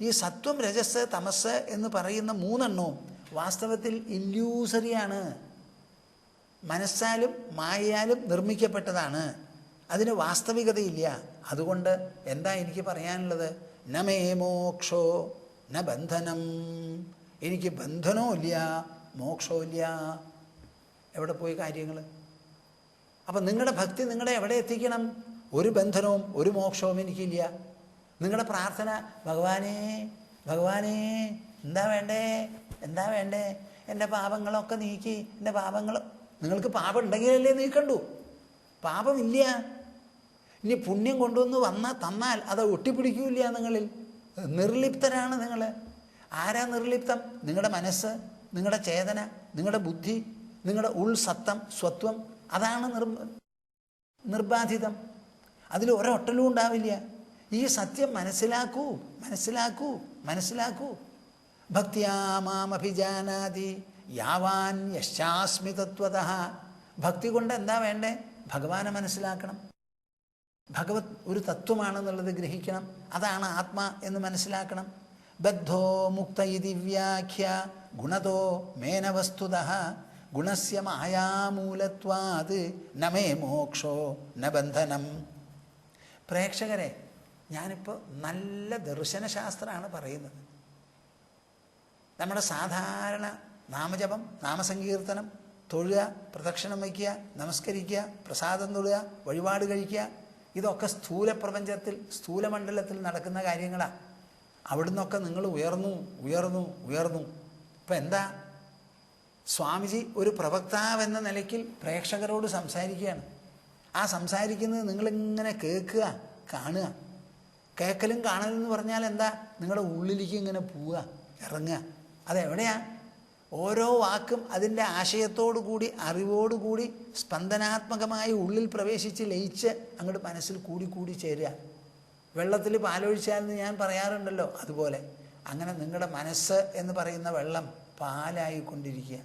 Speaker 1: ഈ സത്വം, രജസ്, തമസ് എന്ന് പറയുന്ന 3 എണ്ണവും വാസ്തവത്തിൽ ഇല്യൂസറിയാണ്. മനസ്സാലും മായയാലും നിർമ്മിക്കപ്പെട്ടതാണ്. അതിന് വാസ്തവികതയില്ല. അതുകൊണ്ട് എന്താ എനിക്ക് പറയാനുള്ളത്? നമേ മോക്ഷോ ന ബന്ധനം. എനിക്ക് ബന്ധനവും ഇല്ല, മോക്ഷവും ഇല്ല. എവിടെ പോയി കാര്യങ്ങൾ? അപ്പം നിങ്ങളുടെ ഭക്തി നിങ്ങളെ എവിടെ എത്തിക്കണം? ഒരു ബന്ധനവും ഒരു മോക്ഷവും എനിക്കില്ല. നിങ്ങളുടെ പ്രാർത്ഥന, ഭഗവാനേ ഭഗവാനേ എന്താ വേണ്ടേ, എൻ്റെ പാപങ്ങളൊക്കെ നീക്കി, എൻ്റെ പാപങ്ങൾ. നിങ്ങൾക്ക് പാപം ഉണ്ടെങ്കിലല്ലേ നീക്കണ്ടു. പാപമില്ല. ഇനി പുണ്യം കൊണ്ടുവന്ന് തന്നാൽ അത് ഒട്ടിപ്പിടിക്കൂല്ല നിങ്ങളിൽ. നിർലിപ്തരാണ് നിങ്ങൾ. ആരാ നിർലിപ്തം? നിങ്ങളുടെ മനസ്സ്, നിങ്ങളുടെ ചേതന, നിങ്ങളുടെ ബുദ്ധി, നിങ്ങളുടെ ഉൾസത്തം, സ്വത്വം. അതാണ് നിർബാധിതം. അതിൽ ഒരൊട്ടലും ഉണ്ടാവില്ല. ഈ സത്യം മനസ്സിലാക്കൂ. ഭക്തിയാ മാമഭിജാനാതി യാവാൻ യശ്ചാസ്മി തത്വതഃ. ഭക്തി കൊണ്ട് എന്താ വേണ്ടേ? ഭഗവാനെ മനസ്സിലാക്കണം. ഭഗവത് ഒരു തത്വമാണെന്നുള്ളത് ഗ്രഹിക്കണം. അതാണ് ആത്മാ എന്ന് മനസ്സിലാക്കണം. ബദ്ധോ മുക്ത ഇതി വ്യാഖ്യ ഗുണതോ മേന വസ്തുതഃ ഗുണസ്യ മായാമൂലത്വാത് നമേ മോക്ഷോ ന ബന്ധനം. പ്രേക്ഷകരെ, ഞാനിപ്പോൾ നല്ല ദർശനശാസ്ത്രമാണ് പറയുന്നത്. നമ്മുടെ സാധാരണ നാമജപം, നാമസങ്കീർത്തനം, തൊഴുക, പ്രദക്ഷിണം വയ്ക്കുക, നമസ്കരിക്കുക, പ്രസാദം തൊഴുക, വഴിപാട് കഴിക്കുക, ഇതൊക്കെ സ്ഥൂല പ്രപഞ്ചത്തിൽ, സ്ഥൂലമണ്ഡലത്തിൽ നടക്കുന്ന കാര്യങ്ങളാണ്. അവിടുന്നൊക്കെ നിങ്ങൾ ഉയർന്നു ഉയർന്നു ഉയർന്നു. ഇപ്പം എന്താ, സ്വാമിജി ഒരു പ്രവക്താവെന്ന നിലയ്ക്ക് പ്രേക്ഷകരോട് സംസാരിക്കുകയാണ്. ആ സംസാരിക്കുന്നത് നിങ്ങളിങ്ങനെ കേൾക്കുക, കാണുക. കേൾക്കലും കാണലും എന്ന് പറഞ്ഞാൽ എന്താ, നിങ്ങളുടെ ഉള്ളിലേക്ക് ഇങ്ങനെ പോവുക, ഇറങ്ങുക. അതെവിടെയാ? ഓരോ വാക്കും അതിൻ്റെ ആശയത്തോടു കൂടി, അറിവോടുകൂടി സ്പന്ദനാത്മകമായി ഉള്ളിൽ പ്രവേശിച്ച് ലയിച്ച് അങ്ങോട്ട് മനസ്സിൽ കൂടി കൂടി ചേരുക. വെള്ളത്തിൽ പാലൊഴിച്ചാലെന്ന് ഞാൻ പറയാറുണ്ടല്ലോ, അതുപോലെ അങ്ങനെ നിങ്ങളുടെ മനസ്സ് എന്ന് പറയുന്ന വെള്ളം പാലായിക്കൊണ്ടിരിക്കുക.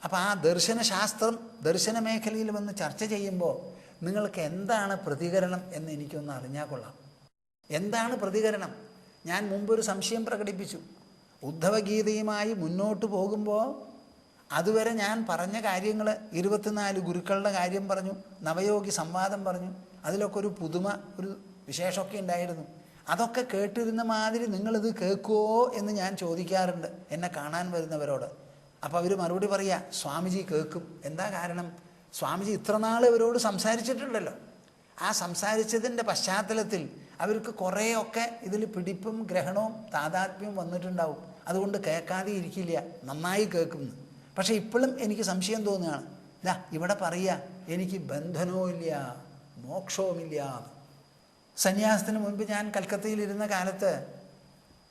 Speaker 1: അപ്പം ആ ദർശനശാസ്ത്രം ദർശന മേഖലയിൽ വന്ന് ചർച്ച ചെയ്യുമ്പോൾ നിങ്ങൾക്ക് എന്താണ് പ്രതികരണം എന്ന് എനിക്കൊന്ന് അറിഞ്ഞാൽ കൊള്ളാം. എന്താണ് പ്രതികരണം? ഞാൻ മുമ്പൊരു സംശയം പ്രകടിപ്പിച്ചു. ഉദ്ധവഗീതയുമായി മുന്നോട്ട് പോകുമ്പോൾ അതുവരെ ഞാൻ പറഞ്ഞ കാര്യങ്ങൾ, 24 ഗുരുക്കളുടെ കാര്യം പറഞ്ഞു, നവയോഗി സംവാദം പറഞ്ഞു, അതിലൊക്കെ ഒരു പുതുമ, ഒരു വിശേഷമൊക്കെ ഉണ്ടായിരുന്നു. അതൊക്കെ കേട്ടിരുന്ന മാതിരി നിങ്ങളിത് കേൾക്കുമോ എന്ന് ഞാൻ ചോദിക്കാറുണ്ട് എന്നെ കാണാൻ വരുന്നവരോട്. അപ്പോൾ അവർ മറുപടി പറയുക, സ്വാമിജി കേൾക്കും. എന്താ കാരണം? സ്വാമിജി ഇത്ര നാൾ ഇവരോട് സംസാരിച്ചിട്ടുണ്ടല്ലോ. ആ സംസാരിച്ചതിൻ്റെ പശ്ചാത്തലത്തിൽ അവർക്ക് കുറേയൊക്കെ ഇതിൽ പിടിപ്പും ഗ്രഹണവും താതാത്മ്യവും വന്നിട്ടുണ്ടാവും. അതുകൊണ്ട് കേൾക്കാതെ ഇരിക്കില്ല, നന്നായി കേൾക്കുന്നു. പക്ഷേ ഇപ്പോഴും എനിക്ക് സംശയം തോന്നുകയാണ്. ഇതാ ഇവിടെ പറയുക, എനിക്ക് ബന്ധനവും ഇല്ല, മോക്ഷവുമില്ല. സന്യാസത്തിന് മുൻപ് ഞാൻ കൽക്കത്തയിലിരുന്ന കാലത്ത്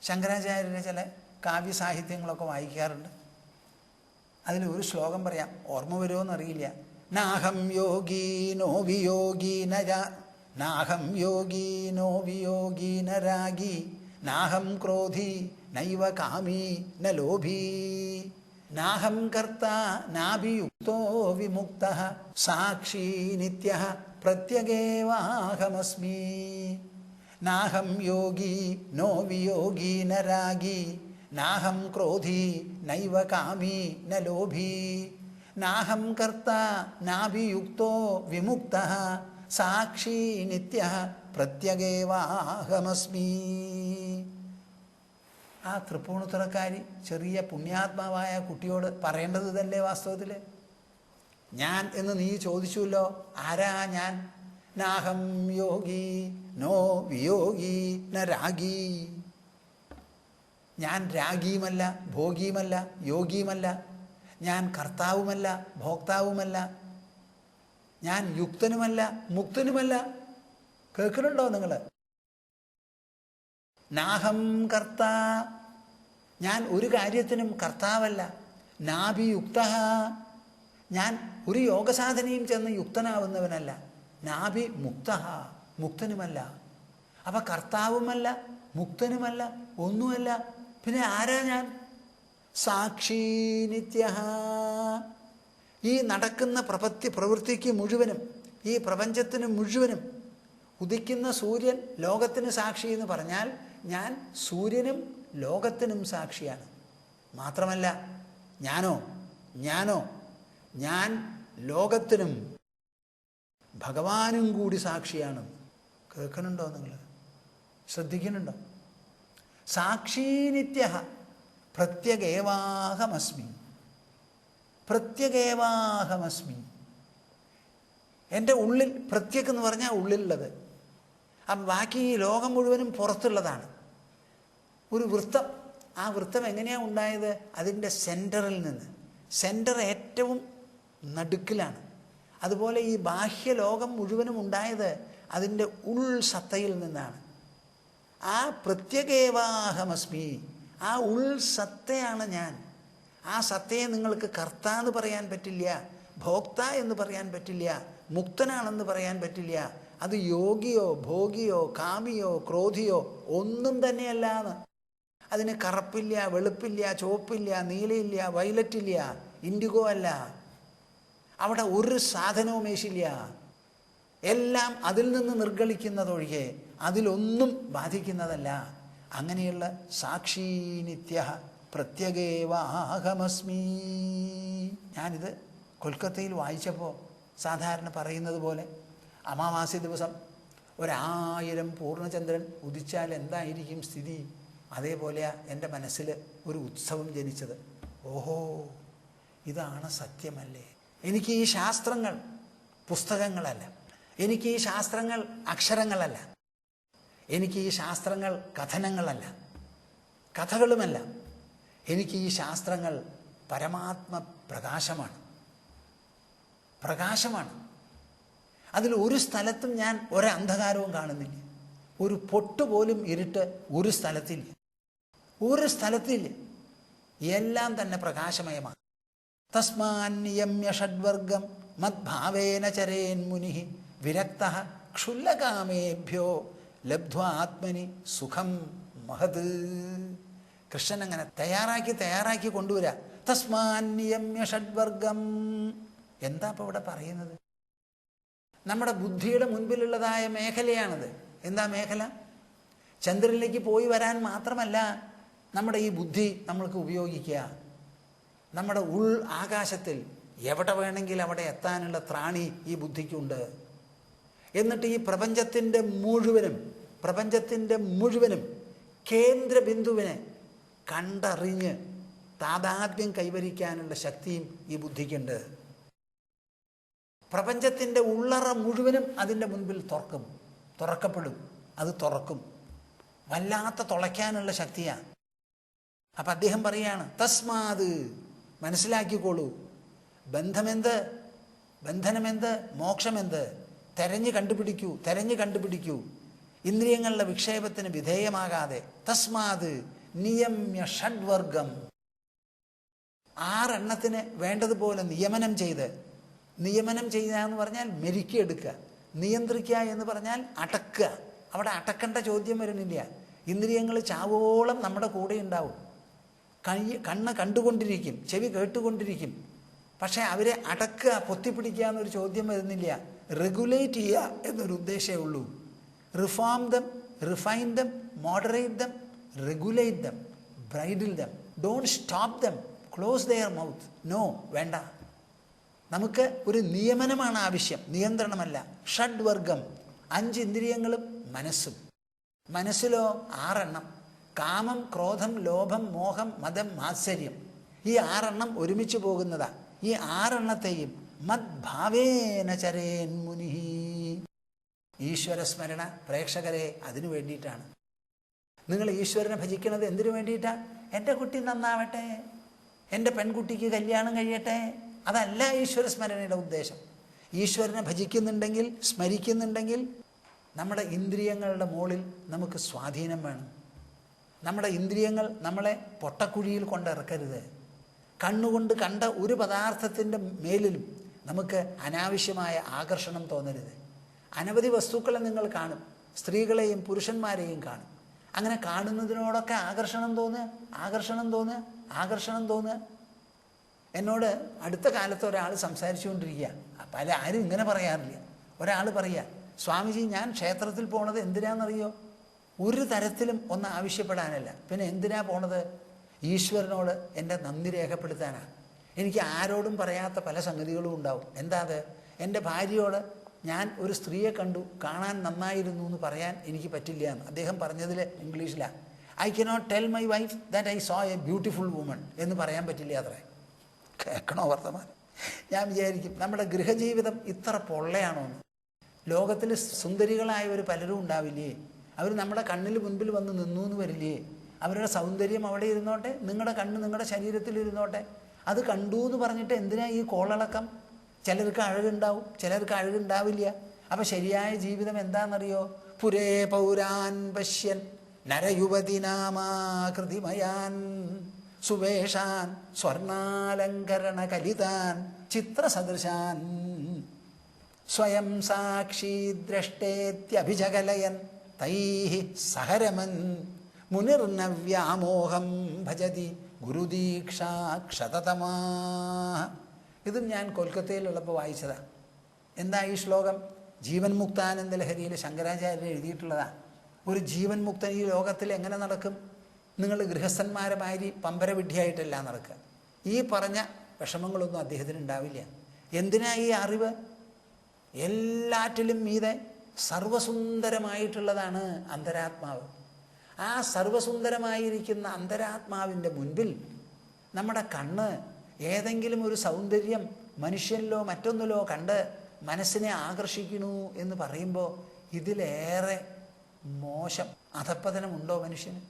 Speaker 1: ശങ്കരാചാര്യരുടെ ചില കാവ്യസാഹിത്യങ്ങളൊക്കെ വായിക്കാറുണ്ട്. അതിലൊരു ശ്ലോകം പറയാം, ഓർമ്മ വരുമോ എന്നറിയില്ല. നാഹം യോഗി നോ വിയോഗി നാഹം യോഗി നോ വിയോഗി ന രാഗി നാഹം ക്രോധി നൈവ കാമി ന ലോഭി നാഹം കർത്ത നാഭിയുക്തോ വിമുക്തഃ സാക്ഷി നിത്യഃ പ്രത്യഗേവാഹമസ്മി നാഹം യോഗി നോ വിയോഗി ന രാഗി നാഹം ക്രോധി നൈവ കാമി ന ലോഭി നാഹം കർത്ത നാഭിയുക്തോ വിമുക്തഃ സാക്ഷി നിത്യഃ പ്രത്യഗേവാഹമസ്മി. ആ തൃപ്പൂണിത്തുറക്കാരി ചെറിയ പുണ്യാത്മാവായ കുട്ടിയോട് പറയേണ്ടത് തന്നെ വാസ്തവത്തിൽ. ഞാൻ എന്ന് നീ ചോദിച്ചുല്ലോ, ആരാ ഞാൻ? നാഹം യോഗി നോ വിയോഗി ന രാഗി. ഞാൻ രാഗിയുമല്ല, ഭോഗിയുമല്ല, യോഗിയുമല്ല. ഞാൻ കർത്താവുമല്ല, ഭോക്താവുമല്ല. ഞാൻ യുക്തനുമല്ല, മുക്തനുമല്ല. കേൾക്കുന്നുണ്ടോ നിങ്ങൾ? നാഹം കർത്ത, ഞാൻ ഒരു കാര്യത്തിനും കർത്താവല്ല. നാഭിയുക്ത, ഞാൻ ഒരു യോഗസാധനയും ചെന്ന് യുക്തനാവുന്നവനല്ല. നാഭി മുക്ത, മുക്തനുമല്ല. അപ്പം കർത്താവുമല്ല, മുക്തനുമല്ല, ഒന്നുമല്ല. പിന്നെ ആരാ ഞാൻ? സാക്ഷി നിത്യ. ഈ നടക്കുന്ന പ്രവൃത്തിക്ക് മുഴുവനും, ഈ പ്രപഞ്ചത്തിന് മുഴുവനും ഉദിക്കുന്ന സൂര്യൻ ലോകത്തിന് സാക്ഷി എന്ന് പറഞ്ഞാൽ ഞാൻ സൂര്യനും ലോകത്തിനും സാക്ഷിയാണ്. മാത്രമല്ല ഞാൻ ലോകത്തിനും ഭഗവാനും കൂടി സാക്ഷിയാണ്. കേൾക്കുന്നുണ്ടോ നിങ്ങൾ? ശ്രദ്ധിക്കുന്നുണ്ടോ? സാക്ഷി നിത്യ പ്രത്യഗേവാഹമസ്മി. പ്രത്യഗേവാഹമസ്മി. എൻ്റെ ഉള്ളിൽ, പ്രത്യക് എന്ന് പറഞ്ഞാൽ ഉള്ളിലുള്ളത്. അപ്പം ബാക്കി ഈ ലോകം മുഴുവനും പുറത്തുള്ളതാണ്. ഒരു വൃത്തം, ആ വൃത്തം എങ്ങനെയാണ് ഉണ്ടായത്? അതിൻ്റെ സെൻറ്ററിൽ നിന്ന്. സെൻറ്റർ ഏറ്റവും നടുക്കിലാണ്. അതുപോലെ ഈ ബാഹ്യലോകം മുഴുവനും ഉണ്ടായത് അതിൻ്റെ ഉൾസത്തയിൽ നിന്നാണ്. ആ പ്രത്യഗേവാഹമസ്മി, ആ ഉൾസത്തയാണ് ഞാൻ. ആ സത്തയെ നിങ്ങൾക്ക് കർത്ത എന്ന് പറയാൻ പറ്റില്ല, ഭോക്ത എന്ന് പറയാൻ പറ്റില്ല, മുക്തനാണെന്ന് പറയാൻ പറ്റില്ല. അത് യോഗിയോ ഭോഗിയോ കാമിയോ ക്രോധിയോ ഒന്നും തന്നെയല്ല എന്ന്. അതിന് കറുപ്പില്ല, വെളുപ്പില്ല, ചുവപ്പില്ല, നീലയില്ല, വയലറ്റില്ല, ഇൻഡിഗോ അല്ല. അവിടെ ഒരു സാധനവും മേശില്ല. എല്ലാം അതിൽ നിന്ന് നിർഗളിക്കുന്നതൊഴികെ അതിലൊന്നും ബാധിക്കുന്നതല്ല. അങ്ങനെയുള്ള സാക്ഷി നിത്യ പ്രത്യഗേവാഹമസ്മി. ഞാനിത് കൊൽക്കത്തയിൽ വായിച്ചപ്പോൾ സാധാരണ പറയുന്നത് പോലെ അമാവാസി ദിവസം 1000 പൂർണ്ണചന്ദ്രൻ ഉദിച്ചാൽ എന്തായിരിക്കും സ്ഥിതി, അതേപോലെയാണ് എൻ്റെ മനസ്സിൽ ഒരു ഉത്സവം ജനിച്ചത്. ഓഹോ, ഇതാണ് സത്യമല്ലേ. എനിക്ക് ഈ ശാസ്ത്രങ്ങൾ പുസ്തകങ്ങളല്ല, എനിക്ക് ഈ ശാസ്ത്രങ്ങൾ അക്ഷരങ്ങളല്ല, എനിക്ക് ഈ ശാസ്ത്രങ്ങൾ കഥനങ്ങളല്ല, കഥകളുമല്ല. എനിക്ക് ഈ ശാസ്ത്രങ്ങൾ പരമാത്മ പ്രകാശമാണ്, പ്രകാശമാണ്. അതിൽ ഒരു സ്ഥലത്തും ഞാൻ ഒരന്ധകാരവും കാണുന്നില്ല. ഒരു പൊട്ടുപോലും ഇരുട്ട് ഒരു സ്ഥലത്തില്ല, ഒരു സ്ഥലത്തില്ല. എല്ലാം തന്നെ പ്രകാശമയമാണ്. തസ്മാന്യമ്യ ഷഡ്വർഗം മദ്ഭാവേന ചരേൻ മുനി വിരക്ത ക്ഷുല്ലകാമേഭ്യോ ലബ്ധ്വാത്മനി സുഖം മഹത്. കൃഷ്ണൻ അങ്ങനെ തയ്യാറാക്കി കൊണ്ടുവരാ. തസ്മാന്യമ്യ ഷഡ്വർഗം. എന്താ ഇപ്പോൾ ഇവിടെ പറയുന്നത്? നമ്മുടെ ബുദ്ധിയുടെ മുൻപിലുള്ളതായ മേഖലയാണത്. എന്താ മേഖല? ചന്ദ്രനിലേക്ക് പോയി വരാൻ മാത്രമല്ല നമ്മുടെ ഈ ബുദ്ധി നമ്മൾക്ക് ഉപയോഗിക്കുക. നമ്മുടെ ആകാശത്തിൽ എവിടെ വേണമെങ്കിലും അവിടെ എത്താനുള്ള ത്രാണി ഈ ബുദ്ധിക്കുണ്ട്. എന്നിട്ട് ഈ പ്രപഞ്ചത്തിൻ്റെ മുഴുവനും കേന്ദ്ര ബിന്ദുവിനെ കണ്ടറിഞ്ഞ് താദാത്മ്യം കൈവരിക്കാനുള്ള ശക്തിയും ഈ ബുദ്ധിക്കുണ്ട്. പ്രപഞ്ചത്തിൻ്റെ ഉള്ളറ മുഴുവനും അതിൻ്റെ മുൻപിൽ തുറക്കപ്പെടും. അത് തുറക്കും. വല്ലാത്ത തുളയ്ക്കാനുള്ള ശക്തിയാണ്. അപ്പം അദ്ദേഹം പറയാണ്, തസ്മാത്, മനസ്സിലാക്കിക്കോളൂ, ബന്ധനമെന്ത്, മോക്ഷമെന്ത് തെരഞ്ഞു കണ്ടുപിടിക്കൂ. ഇന്ദ്രിയങ്ങളുടെ വിക്ഷേപത്തിന് വിധേയമാകാതെ. തസ്മാത് നിയമ ഷഡ്വർഗം, 6 എണ്ണത്തിന് വേണ്ടതുപോലെ നിയമനം ചെയ്യുക എന്ന് പറഞ്ഞാൽ മെരുക്കിയെടുക്കുക. നിയന്ത്രിക്കുക എന്ന് പറഞ്ഞാൽ അടക്കുക. അവിടെ അടക്കേണ്ട ചോദ്യം വരുന്നില്ല. ഇന്ദ്രിയങ്ങൾ ചാവോളം നമ്മുടെ കൂടെ ഉണ്ടാവും. കണ്ണ് കണ്ടുകൊണ്ടിരിക്കും, ചെവി കേട്ടുകൊണ്ടിരിക്കും. പക്ഷേ അവരെ അടക്കുക, പൊത്തിപ്പിടിക്കുക എന്നൊരു ചോദ്യം വരുന്നില്ല. റെഗുലേറ്റ് ചെയ്യുക എന്നൊരു ഉദ്ദേശമേ ഉള്ളൂ. Reform them, refine them, moderate them, regulate them, bridle them. Don't stop them, close their mouth. No, വേണ്ട. നമുക്ക് ഒരു നിയമനമാണ് ആവശ്യം, നിയന്ത്രണമല്ല. ഷഡ്വർഗം, 5 ഇന്ദ്രിയങ്ങളും മനസ്സും. മനസ്സിലോ 6 എണ്ണം: കാമം, ക്രോധം, ലോഭം, മോഹം, മദം, മാത്സര്യം. ഈ 6 എണ്ണം ഒരുമിച്ച് പോകുന്നതാ. ഈ 6 എണ്ണത്തെയും മദ്ഭാവേന ചരേൻ മുനി. ഈശ്വരസ്മരണ പ്രേക്ഷകരെ അതിനു വേണ്ടിയിട്ടാണ്. നിങ്ങൾ ഈശ്വരനെ ഭജിക്കുന്നത് എന്തിനു വേണ്ടിയിട്ടാണ്? എൻ്റെ കുട്ടി നന്നാവട്ടെ, എൻ്റെ പെൺകുട്ടിക്ക് കല്യാണം കഴിയട്ടെ. അതല്ല ഈശ്വര സ്മരണയുടെ ഉദ്ദേശം. ഈശ്വരനെ ഭജിക്കുന്നുണ്ടെങ്കിൽ, സ്മരിക്കുന്നുണ്ടെങ്കിൽ നമ്മുടെ ഇന്ദ്രിയങ്ങളുടെ മുകളിൽ നമുക്ക് സ്വാധീനം വേണം. നമ്മുടെ ഇന്ദ്രിയങ്ങൾ നമ്മളെ പൊട്ടക്കുഴിയിൽ കൊണ്ടിറക്കരുത്. കണ്ണുകൊണ്ട് കണ്ട ഒരു പദാർത്ഥത്തിൻ്റെ മേലിലും നമുക്ക് അനാവശ്യമായ ആകർഷണം തോന്നരുത്. അനവധി വസ്തുക്കളെ നിങ്ങൾ കാണും, സ്ത്രീകളെയും പുരുഷന്മാരെയും കാണും. അങ്ങനെ കാണുന്നതിനോടൊക്കെ ആകർഷണം തോന്നുക. എന്നോട് അടുത്ത കാലത്ത് ഒരാൾ സംസാരിച്ചുകൊണ്ടിരിക്കുക. ആരും ഇങ്ങനെ പറയാറില്ല. ഒരാൾ പറയുക, സ്വാമിജി, ഞാൻ ക്ഷേത്രത്തിൽ പോണത് എന്തിനാണെന്നറിയോ? ഒരു തരത്തിലും ഒന്ന് ആവശ്യപ്പെടാനല്ല. പിന്നെ എന്തിനാ പോണത്? ഈശ്വരനോട് എൻ്റെ നന്ദി രേഖപ്പെടുത്താനാണ്. എനിക്ക് ആരോടും പറയാത്ത പല സംഗതികളും ഉണ്ടാവും. എന്താ അത്? എൻ്റെ ഭാര്യയോട് ഞാൻ ഒരു സ്ത്രീയെ കണ്ടു, കാണാൻ നന്നായിരുന്നു എന്ന് പറയാൻ എനിക്ക് പറ്റില്ല എന്ന് അദ്ദേഹം പറഞ്ഞതിൽ ഇംഗ്ലീഷിലാണ്. I cannot tell my wife that I so A beautiful woman എന്ന് പറയാൻ പറ്റില്ല അത്രേ. കേൾക്കണോ വർത്തമാനം? ഞാൻ വിചാരിക്കും, നമ്മുടെ ഗൃഹജീവിതം ഇത്ര പൊള്ളയാണോ എന്ന്. ലോകത്തിൽ സുന്ദരികളായവർ പലരും ഉണ്ടാവില്ലേ? അവർ നമ്മുടെ കണ്ണിൽ മുൻപിൽ വന്ന് നിന്നു എന്ന് വരില്ലേ? അവരുടെ സൗന്ദര്യം അവിടെ ഇരുന്നോട്ടെ, നിങ്ങളുടെ കണ്ണ് നിങ്ങളുടെ ശരീരത്തിൽ ഇരുന്നോട്ടെ. അത് കണ്ടു എന്ന് പറഞ്ഞിട്ട് എന്തിനാ ഈ കോളളക്കം? ചിലർക്ക് അഴകുണ്ടാവും, ചിലർക്ക് അഴകുണ്ടാവില്ല. അപ്പം ശരിയായ ജീവിതം എന്താണെന്നറിയോ? പുരേ പൗരാൻ പശ്യൻ നരയുവതിനാമാകൃതിമയാൻ സുവേഷാൻ സ്വർണാലങ്കരണ കലിതാൻ ചിത്രസദൃശാൻ സ്വയം സാക്ഷി ദ്രഷ്ടേത്യഭിജകലയൻ തൈഹി സഹരമൻ മുനിർനവ്യാമോഹം ഭജതി ഗുരുദീക്ഷാക്ഷതതമാ. ഇതും ഞാൻ കൊൽക്കത്തയിലുള്ളപ്പോൾ വായിച്ചതാണ്. എന്താ ഈ ശ്ലോകം? ജീവൻ മുക്താനന്ദ ലഹരിയിൽ ശങ്കരാചാര്യർ എഴുതിയിട്ടുള്ളതാണ്. ഒരു ജീവൻ മുക്തൻ ഈ ലോകത്തിൽ എങ്ങനെ നടക്കും? നിങ്ങൾ ഗൃഹസ്ഥന്മാരെ മാതിരി പമ്പരവിഡ്ഢിയായിട്ടല്ല നടക്കുക. ഈ പറഞ്ഞ വിഷമങ്ങളൊന്നും അദ്ദേഹത്തിന് ഉണ്ടാവില്ല. എന്തിനാ ഈ അറിവ്? എല്ലാറ്റിലും മീതെ സർവസുന്ദരമായിട്ടുള്ളതാണ് അന്തരാത്മാവ്. ആ സർവസുന്ദരമായിരിക്കുന്ന അന്തരാത്മാവിൻ്റെ മുൻപിൽ നമ്മുടെ കണ്ണ് ഏതെങ്കിലും ഒരു സൗന്ദര്യം മനുഷ്യനിലോ മറ്റൊന്നിലോ കണ്ട് മനസ്സിനെ ആകർഷിക്കണു എന്ന് പറയുമ്പോൾ ഇതിലേറെ മോശം അധപ്പതനമുണ്ടോ മനുഷ്യന്?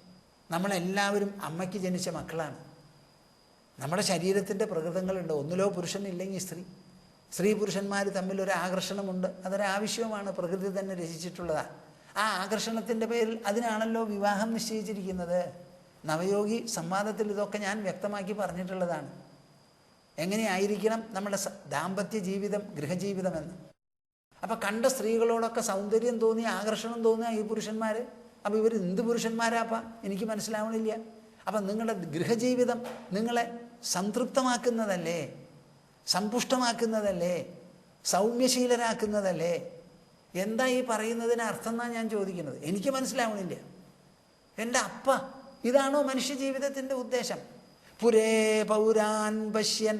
Speaker 1: നമ്മളെല്ലാവരും അമ്മയ്ക്ക് ജനിച്ച മക്കളാണ്. നമ്മുടെ ശരീരത്തിൻ്റെ പ്രകൃതങ്ങളുണ്ട്. ഒന്നിലോ പുരുഷനില്ലെങ്കിൽ സ്ത്രീ, സ്ത്രീ പുരുഷന്മാർ തമ്മിലൊരു ആകർഷണമുണ്ട്. അതൊരാവശ്യവുമാണ്, പ്രകൃതി തന്നെ രചിച്ചിട്ടുള്ളതാണ്. ആ ആകർഷണത്തിൻ്റെ പേരിൽ അതിനാണല്ലോ വിവാഹം നിശ്ചയിച്ചിരിക്കുന്നത്. നവയോഗി സംവാദത്തിൽ ഇതൊക്കെ ഞാൻ വ്യക്തമാക്കി പറഞ്ഞിട്ടുള്ളതാണ്. എങ്ങനെയായിരിക്കണം നമ്മുടെ ദാമ്പത്യ ജീവിതം, ഗൃഹജീവിതമെന്ന്. അപ്പം കണ്ട സ്ത്രീകളോടൊക്കെ സൗന്ദര്യം തോന്നി, ആകർഷണം തോന്നുക ഈ പുരുഷന്മാർ. അപ്പം ഇവർ എന്ത് പുരുഷന്മാരാപ്പാ? എനിക്ക് മനസ്സിലാവണില്ല. അപ്പം നിങ്ങളുടെ ഗൃഹജീവിതം നിങ്ങളെ സംതൃപ്തമാക്കുന്നതല്ലേ, സമ്പുഷ്ടമാക്കുന്നതല്ലേ, സൗമ്യശീലരാക്കുന്നതല്ലേ? എന്താ ഈ പറയുന്നതിന് അർത്ഥം എന്നാണ് ഞാൻ ചോദിക്കുന്നത്. എനിക്ക് മനസ്സിലാവണില്ല. എൻ്റെ അപ്പ, ഇതാണോ മനുഷ്യജീവിതത്തിൻ്റെ ഉദ്ദേശം? പുരേ പൗരാൻ പശ്യൻ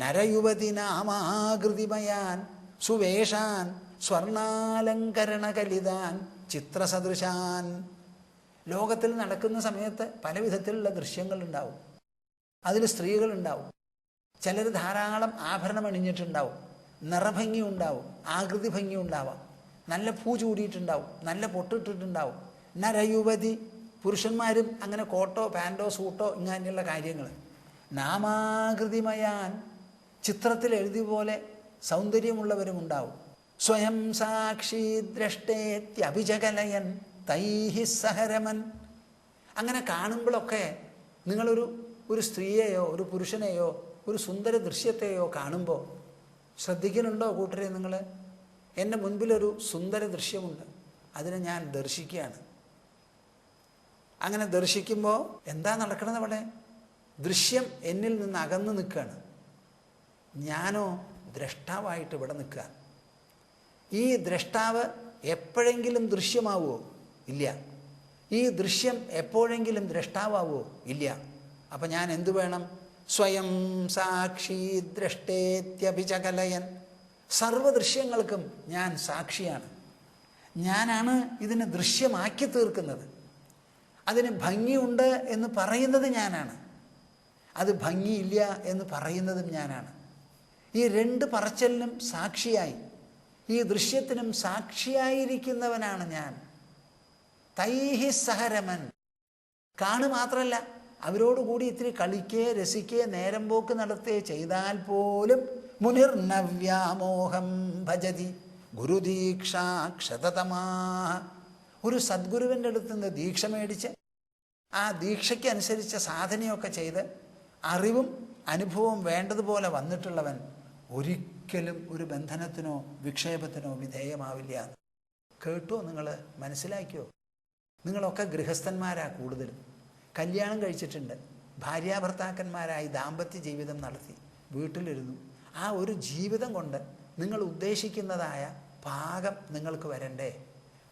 Speaker 1: നരയുവതി നാമാകൃതിമയാൻ സുവേഷാൻ സ്വർണാലങ്കരണകലിതാൻ ചിത്രസദൃശാൻ. ലോകത്തിൽ നടക്കുന്ന സമയത്ത് പല വിധത്തിലുള്ള ദൃശ്യങ്ങളുണ്ടാവും. അതിൽ സ്ത്രീകളുണ്ടാവും. ചിലർ ധാരാളം ആഭരണം അണിഞ്ഞിട്ടുണ്ടാവും, നിറഭംഗി ഉണ്ടാവും, ആകൃതി ഭംഗി ഉണ്ടാവാം, നല്ല പൂ ചൂടിയിട്ടുണ്ടാവും, നല്ല പൊട്ടിട്ടിട്ടുണ്ടാവും. നരയുവതി, പുരുഷന്മാരും അങ്ങനെ കോട്ടോ പാൻറ്റോ സൂട്ടോ ഇങ്ങനെയുള്ള കാര്യങ്ങൾ. നാമാകൃതിമയാൻ, ചിത്രത്തിൽ എഴുതിയ പോലെ സൗന്ദര്യമുള്ളവരും ഉണ്ടാവും. സ്വയം സാക്ഷി ദ്രഷ്ടേത്യഭിജകലയൻ തൈഹി സഹരമൻ. അങ്ങനെ കാണുമ്പോഴൊക്കെ നിങ്ങളൊരു സ്ത്രീയെയോ ഒരു പുരുഷനെയോ ഒരു സുന്ദര ദൃശ്യത്തെയോ കാണുമ്പോൾ ശ്രദ്ധിക്കുന്നുണ്ടോ കൂട്ടരെ നിങ്ങൾ? എൻ്റെ മുൻപിലൊരു സുന്ദര ദൃശ്യമുണ്ട്, അതിനെ ഞാൻ ദർശിക്കുകയാണ്. അങ്ങനെ ദർശിക്കുമ്പോൾ എന്താ നടക്കണത്? അവിടെ ദൃശ്യം എന്നിൽ നിന്ന് അകന്ന് നിൽക്കുകയാണ്. ഞാനോ ദ്രഷ്ടാവായിട്ട് ഇവിടെ നിൽക്കുക. ഈ ദ്രഷ്ടാവ് എപ്പോഴെങ്കിലും ദൃശ്യമാവുമോ? ഇല്ല. ഈ ദൃശ്യം എപ്പോഴെങ്കിലും ദ്രഷ്ടാവോ? ഇല്ല. അപ്പം ഞാൻ എന്തു വേണം? സ്വയം സാക്ഷി ദ്രഷ്ടേത്യഭിചകലയൻ. സർവദൃശ്യങ്ങൾക്കും ഞാൻ സാക്ഷിയാണ്. ഞാനാണ് ഇതിനെ ദൃശ്യമാക്കി തീർക്കുന്നത്. അതിന് ഭംഗിയുണ്ട് എന്ന് പറയുന്നത് ഞാനാണ്, അത് ഭംഗിയില്ല എന്ന് പറയുന്നതും ഞാനാണ്. ഈ രണ്ട് പറച്ചലിനും സാക്ഷിയായി, ഈ ദൃശ്യത്തിനും സാക്ഷിയായിരിക്കുന്നവനാണ് ഞാൻ. തൈഹി സഹരമൻ. കാണു മാത്രമല്ല, അവരോടുകൂടി ഇത്തിരി കളിക്കേ രസിക്കേ നേരം പോക്ക് നടത്തേ ചെയ്താൽ പോലും മുനിർനവ്യാമോഹം ഭജതി ഗുരുദീക്ഷാക്ഷതതമാ. ഒരു സദ്ഗുരുവിൻ്റെ അടുത്ത് നിന്ന് ദീക്ഷ മേടിച്ച് ആ ദീക്ഷയ്ക്കനുസരിച്ച സാധനയൊക്കെ ചെയ്ത് അറിവും അനുഭവവും വേണ്ടതുപോലെ വന്നിട്ടുള്ളവൻ ഒരിക്കലും ഒരു ബന്ധനത്തിനോ വിക്ഷേപത്തിനോ വിധേയമാവില്ല. കേട്ടോ? നിങ്ങൾ മനസ്സിലാക്കിയോ? നിങ്ങളൊക്കെ ഗൃഹസ്ഥന്മാരാ കൂടുതലും. കല്യാണം കഴിച്ചിട്ടുണ്ട്, ഭാര്യാഭർത്താക്കന്മാരായി ദാമ്പത്യ ജീവിതം നടത്തി വീട്ടിലിരുന്നു. ആ ഒരു ജീവിതം കൊണ്ട് നിങ്ങൾ ഉദ്ദേശിക്കുന്നതായ പാകം നിങ്ങൾക്ക് വരണ്ടേ?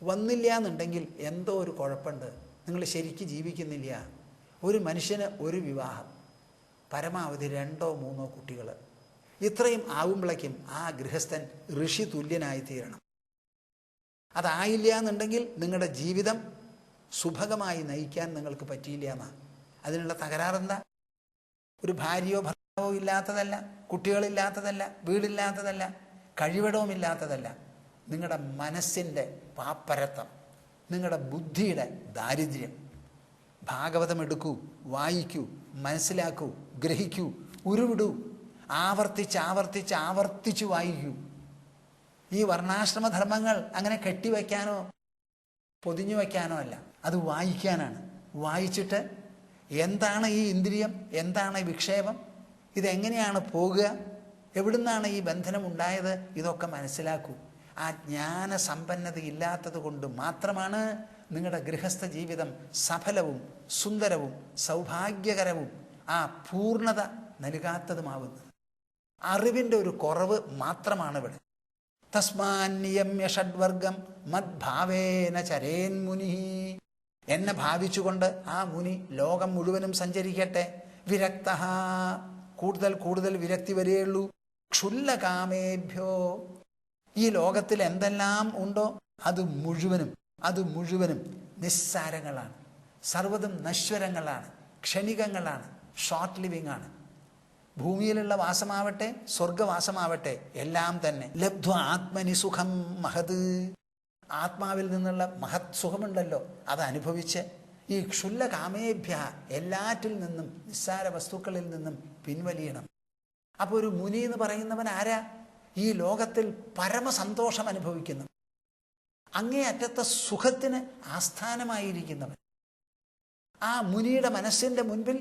Speaker 1: വന്നില്ല എന്നുണ്ടെങ്കിൽ എന്തോ ഒരു കുഴപ്പമുണ്ട്. നിങ്ങൾ ശരിക്ക് ജീവിക്കുന്നില്ല. ഒരു മനുഷ്യന് ഒരു വിവാഹം, പരമാവധി 2 or 3 കുട്ടികൾ, ഇത്രയും ആവുമ്പോഴേക്കും ആ ഗൃഹസ്ഥൻ ഋഷി തുല്യനായി തീരണം. അതായില്ല എന്നുണ്ടെങ്കിൽ നിങ്ങളുടെ ജീവിതം സുഭഗമായി നയിക്കാൻ നിങ്ങൾക്ക് പറ്റിയില്ല എന്നാണ്. അതിനുള്ള തകരാറെന്താ? ഒരു ഭാര്യയോ ഭർത്താവോ ഇല്ലാത്തതല്ല, കുട്ടികളില്ലാത്തതല്ല, വീടില്ലാത്തതല്ല, കഴിവിടവുമില്ലാത്തതല്ല. നിങ്ങളുടെ മനസ്സിൻ്റെ പാപ്പരത്വം, നിങ്ങളുടെ ബുദ്ധിയുടെ ദാരിദ്ര്യം. ഭാഗവതം എടുക്കൂ, വായിക്കൂ, മനസ്സിലാക്കൂ, ഗ്രഹിക്കൂ, ഉരുവിടൂ, ആവർത്തിച്ച് വായിക്കൂ. ഈ വർണ്ണാശ്രമധർമ്മങ്ങൾ അങ്ങനെ കെട്ടിവയ്ക്കാനോ പൊതിഞ്ഞു വയ്ക്കാനോ അല്ല, അത് വായിക്കാനാണ്. വായിച്ചിട്ട് എന്താണ് ഈ ഇന്ദ്രിയം, എന്താണ് ഈ വിക്ഷേപം, ഇതെങ്ങനെയാണ് പോകുക, എവിടുന്നാണ് ഈ ബന്ധനം ഉണ്ടായത്, ഇതൊക്കെ മനസ്സിലാക്കൂ. ആ ജ്ഞാനസമ്പന്നത ഇല്ലാത്തത് കൊണ്ട് മാത്രമാണ് നിങ്ങളുടെ ഗൃഹസ്ഥ ജീവിതം സഫലവും സുന്ദരവും സൗഭാഗ്യകരവും ആ പൂർണ്ണത നൽകാത്തതുമാവുന്നത്. അറിവിൻ്റെ ഒരു കുറവ് മാത്രമാണ് ഇവിടെ. തസ്മാൻ നിയമ്യ ഷഡ്വർഗം മദ്ഭാവേന ചരേൻ മുനി. എന്നെ ഭാവിച്ചുകൊണ്ട് ആ മുനി ലോകം മുഴുവനും സഞ്ചരിക്കട്ടെ. വിരക്ത, കൂടുതൽ കൂടുതൽ വിരക്തി വരികയുള്ളൂ. ക്ഷുല്ലകാമേഭ്യോ, ഈ ലോകത്തിൽ എന്തെല്ലാം ഉണ്ടോ അത് മുഴുവനും നിസ്സാരങ്ങളാണ്, സർവ്വതും നശ്വരങ്ങളാണ്, ക്ഷണികങ്ങളാണ്, ഷോർട്ട് ലിവിങ് ആണ്. ഭൂമിയിലുള്ള വാസമാവട്ടെ സ്വർഗവാസമാവട്ടെ എല്ലാം തന്നെ. ലബ്ധ്വ ആത്മനി സുഖം മഹത്, ആത്മാവിൽ നിന്നുള്ള മഹത് സുഖമുണ്ടല്ലോ അത് അനുഭവിച്ച് ഈ ക്ഷുല്ലകാമേഭ്യ, എല്ലാറ്റിൽ നിന്നും നിസ്സാര വസ്തുക്കളിൽ നിന്നും പിൻവലിയണം. അപ്പോൾ ഒരു മുനി എന്ന് പറയുന്നവൻ ആരാ? ഈ ലോകത്തിൽ പരമസന്തോഷം അനുഭവിക്കുന്നു, അങ്ങേയറ്റത്തെ സുഖത്തിന് ആസ്ഥാനമായിരിക്കുന്നവൻ. ആ മുനിയുടെ മനസ്സിൻ്റെ മുൻപിൽ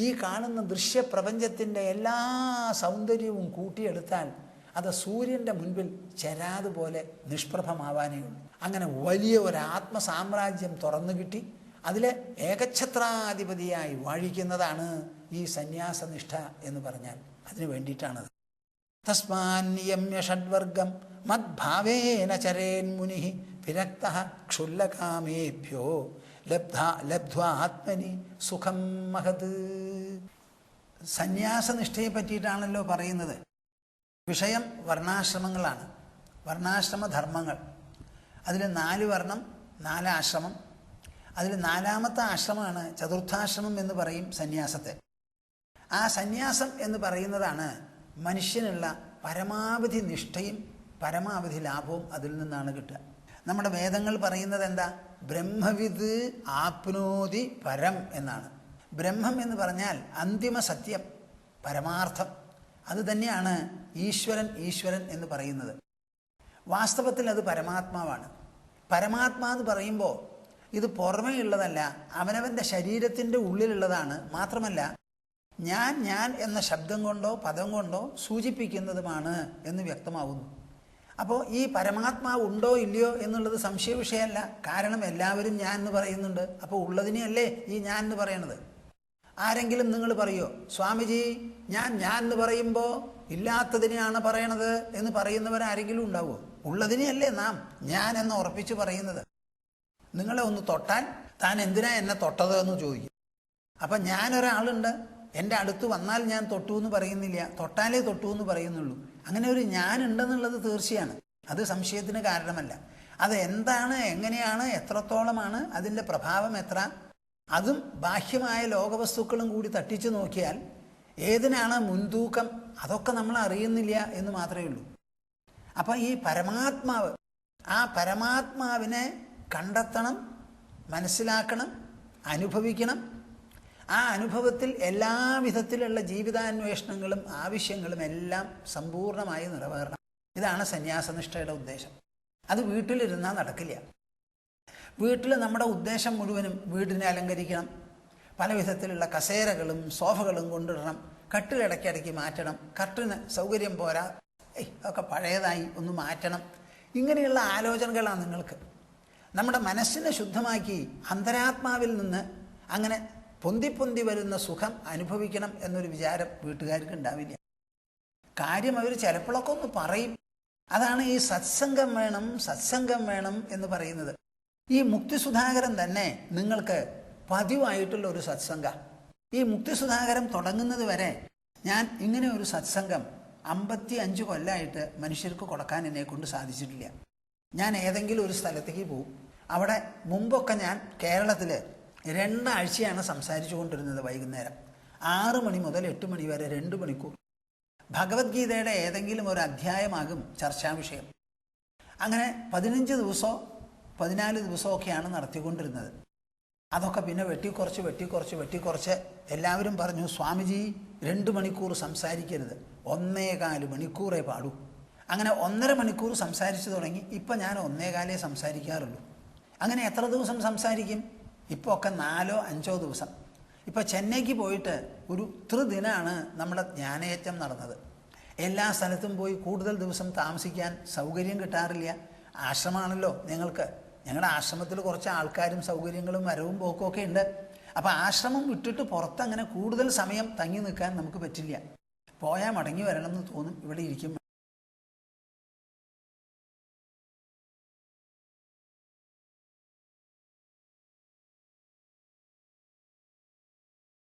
Speaker 1: ഈ കാണുന്ന ദൃശ്യപ്രപഞ്ചത്തിൻ്റെ എല്ലാ സൗന്ദര്യവും കൂട്ടിയെടുത്താൽ അത് സൂര്യൻ്റെ മുൻപിൽ ചെരാതുപോലെ നിഷ്പ്രഭമാവാനേ ഉള്ളൂ. അങ്ങനെ വലിയ ഒരു ആത്മസാമ്രാജ്യം തുറന്നു കിട്ടി അതിലെ ഏകഛത്രാധിപതിയായി വാഴിക്കുന്നതാണ് ഈ സന്യാസനിഷ്ഠ എന്ന് പറഞ്ഞാൽ. അതിനു വേണ്ടിയിട്ടാണത്. തസ്മാന്യമ്യ ഷഡ്വർഗം മദ്ഭാവേന ചരേൻ മുനി വിരക്ത ക്ഷുല്ലകാമേഭ്യോ ലബ്ധ്വാ ആത്മനി സുഖം മഹത്. സന്യാസനിഷ്ഠയെ പറ്റിയിട്ടാണല്ലോ പറയുന്നത്. വിഷയം വർണ്ണാശ്രമങ്ങളാണ്, വർണ്ണാശ്രമധർമ്മങ്ങൾ. അതിൽ 4 വർണ്ണം 4 ആശ്രമം. അതിൽ 4ാമത്തെ ആശ്രമമാണ് ചതുർത്ഥാശ്രമം എന്ന് പറയും സന്യാസത്തെ. ആ സന്യാസം എന്ന് പറയുന്നതാണ് മനുഷ്യനുള്ള പരമാവധി നിഷ്ഠയും പരമാവധി ലാഭവും അതിൽ നിന്നാണ് കിട്ടുക. നമ്മുടെ വേദങ്ങൾ പറയുന്നത് എന്താ? ബ്രഹ്മവിദ് ആപ്നോതി പരം എന്നാണ്. ബ്രഹ്മം എന്ന് പറഞ്ഞാൽ അന്തിമ സത്യം, പരമാർത്ഥം. അത് തന്നെയാണ് ഈശ്വരൻ എന്ന് പറയുന്നത്. വാസ്തവത്തിൽ അത് പരമാത്മാവാണ്. പരമാത്മാ എന്ന് പറയുമ്പോൾ ഇത് പുറമേ ഉള്ളതല്ല, അവനവൻ്റെ ശരീരത്തിൻ്റെ ഉള്ളിലുള്ളതാണ്. മാത്രമല്ല ഞാൻ എന്ന ശബ്ദം കൊണ്ടോ പദം കൊണ്ടോ സൂചിപ്പിക്കുന്നതുമാണ് എന്ന് വ്യക്തമാവുന്നു. അപ്പോൾ ഈ പരമാത്മാവ് ഉണ്ടോ ഇല്ലയോ എന്നുള്ളത് സംശയ വിഷയമല്ല. കാരണം എല്ലാവരും ഞാൻ എന്ന് പറയുന്നുണ്ട്. അപ്പോൾ ഉള്ളതിനെയല്ലേ ഈ ഞാൻ എന്ന് പറയണത്. ആരെങ്കിലും നിങ്ങൾ പറയുമോ, സ്വാമിജി ഞാൻ എന്ന് പറയുമ്പോൾ ഇല്ലാത്തതിനെയാണ് പറയണത് എന്ന് പറയുന്നവരാരെങ്കിലും ഉണ്ടാവുമോ? ഉള്ളതിനെയല്ലേ നാം ഞാൻ എന്ന് ഉറപ്പിച്ച് പറയുന്നത്. നിങ്ങളെ ഒന്ന് തൊട്ടാൽ താൻ എന്തിനാ എന്നെ തൊട്ടത് എന്ന് ചോദിക്കും. അപ്പം ഞാനൊരാളുണ്ട്, എൻ്റെ അടുത്ത് വന്നാൽ ഞാൻ തൊട്ടു എന്ന് പറയുന്നില്ല, തൊട്ടാലേ തൊട്ടു എന്ന് പറയുന്നുള്ളൂ. അങ്ങനെ ഒരു ഞാനുണ്ടെന്നുള്ളത് തീർച്ചയാണ്, അത് സംശയത്തിന് കാരണമല്ല. അത് എന്താണ്, എങ്ങനെയാണ്, എത്രത്തോളമാണ്, അതിൻ്റെ പ്രഭാവം എത്ര, അതും ബാഹ്യമായ ലോകവസ്തുക്കളും കൂടി തട്ടിച്ചു നോക്കിയാൽ ഏതിനാണ് മുൻതൂക്കം അതൊക്കെ നമ്മൾ അറിയുന്നില്ല എന്ന് മാത്രമേ ഉള്ളൂ. അപ്പം ഈ പരമാത്മാവ്, ആ പരമാത്മാവിനെ കണ്ടെത്തണം, മനസ്സിലാക്കണം, അനുഭവിക്കണം. ആ അനുഭവത്തിൽ എല്ലാ വിധത്തിലുള്ള ജീവിതാന്വേഷണങ്ങളും ആവശ്യങ്ങളും എല്ലാം സമ്പൂർണ്ണമായി നിറവേറണം. ഇതാണ് സന്യാസനിഷ്ഠയുടെ ഉദ്ദേശം. അത് വീട്ടിലിരുന്നാൽ നടക്കില്ല. വീട്ടിൽ നമ്മുടെ ഉദ്ദേശം മുഴുവനും വീടിനെ അലങ്കരിക്കണം, പല വിധത്തിലുള്ള കസേരകളും സോഫകളും കൊണ്ടിടണം, കട്ടിലിടയ്ക്കിടയ്ക്ക് മാറ്റണം, കട്ടിന് സൗകര്യം പോരാ, അതൊക്കെ പഴയതായി ഒന്ന് മാറ്റണം. ഇങ്ങനെയുള്ള ആലോചനകളാണ് നിങ്ങൾക്ക്. നമ്മുടെ മനസ്സിനെ ശുദ്ധമാക്കി അന്തരാത്മാവിൽ നിന്ന് അങ്ങനെ പൊന്തി വരുന്ന സുഖം അനുഭവിക്കണം എന്നൊരു വിചാരം വീട്ടുകാർക്ക് ഉണ്ടാവില്ല. കാര്യം അവർ ചിലപ്പോഴൊക്കെ ഒന്ന് പറയും. അതാണ് ഈ സത്സംഗം വേണം എന്ന് പറയുന്നത്. ഈ മുക്തിസുധാകരം തന്നെ നിങ്ങൾക്ക് പതിവായിട്ടുള്ള ഒരു സത്സംഗ. ഈ മുക്തിസുധാകരം തുടങ്ങുന്നത് വരെ ഞാൻ ഇങ്ങനെ ഒരു സത്സംഗം 55 കൊല്ലമായിട്ട് മനുഷ്യർക്ക് കൊടുക്കാൻ എന്നെ കൊണ്ട് സാധിച്ചിട്ടില്ല. ഞാൻ ഏതെങ്കിലും ഒരു സ്ഥലത്തേക്ക് പോകും. അവിടെ മുമ്പൊക്കെ ഞാൻ കേരളത്തിൽ 2 ആഴ്ചയാണ് സംസാരിച്ചു കൊണ്ടിരുന്നത്. വൈകുന്നേരം 6 മണി മുതൽ 8 മണി വരെ 2 മണിക്കൂർ ഭഗവത്ഗീതയുടെ ഏതെങ്കിലും ഒരു അധ്യായമാകും ചർച്ചാ വിഷയം. അങ്ങനെ 15 ദിവസമോ 14 ദിവസമൊക്കെയാണ് നടത്തിക്കൊണ്ടിരുന്നത്. അതൊക്കെ പിന്നെ വെട്ടിക്കുറച്ച് എല്ലാവരും പറഞ്ഞു, സ്വാമിജി 2 മണിക്കൂർ സംസാരിക്കരുത്, 1.25 മണിക്കൂറേ പാടൂ. അങ്ങനെ 1.5 മണിക്കൂർ സംസാരിച്ചു തുടങ്ങി. ഇപ്പം ഞാൻ 1.25 സംസാരിക്കാറുള്ളൂ. അങ്ങനെ എത്ര ദിവസം സംസാരിക്കും? ഇപ്പോൾ ഒക്കെ 4 or 5 ദിവസം. ഇപ്പോൾ ചെന്നൈക്ക് പോയിട്ട് ഒരു ത്രിദിനാണ് നമ്മുടെ ജ്ഞാനയജ്ഞം നടന്നത്. എല്ലാ സ്ഥലത്തും പോയി കൂടുതൽ ദിവസം താമസിക്കാൻ സൗകര്യം കിട്ടാറില്ല. ആശ്രമമാണല്ലോ ഞങ്ങൾക്ക്. ഞങ്ങളുടെ ആശ്രമത്തിൽ കുറച്ച് ആൾക്കാരും സൗകര്യങ്ങളും വരവും പോക്കും ഒക്കെ ഉണ്ട്. അപ്പോൾ ആശ്രമം വിട്ടിട്ട് പുറത്തങ്ങനെ കൂടുതൽ സമയം തങ്ങി നിൽക്കാൻ നമുക്ക് പറ്റില്ല. പോയാൽ മടങ്ങി വരണമെന്ന് തോന്നും, ഇവിടെ ഇരിക്കും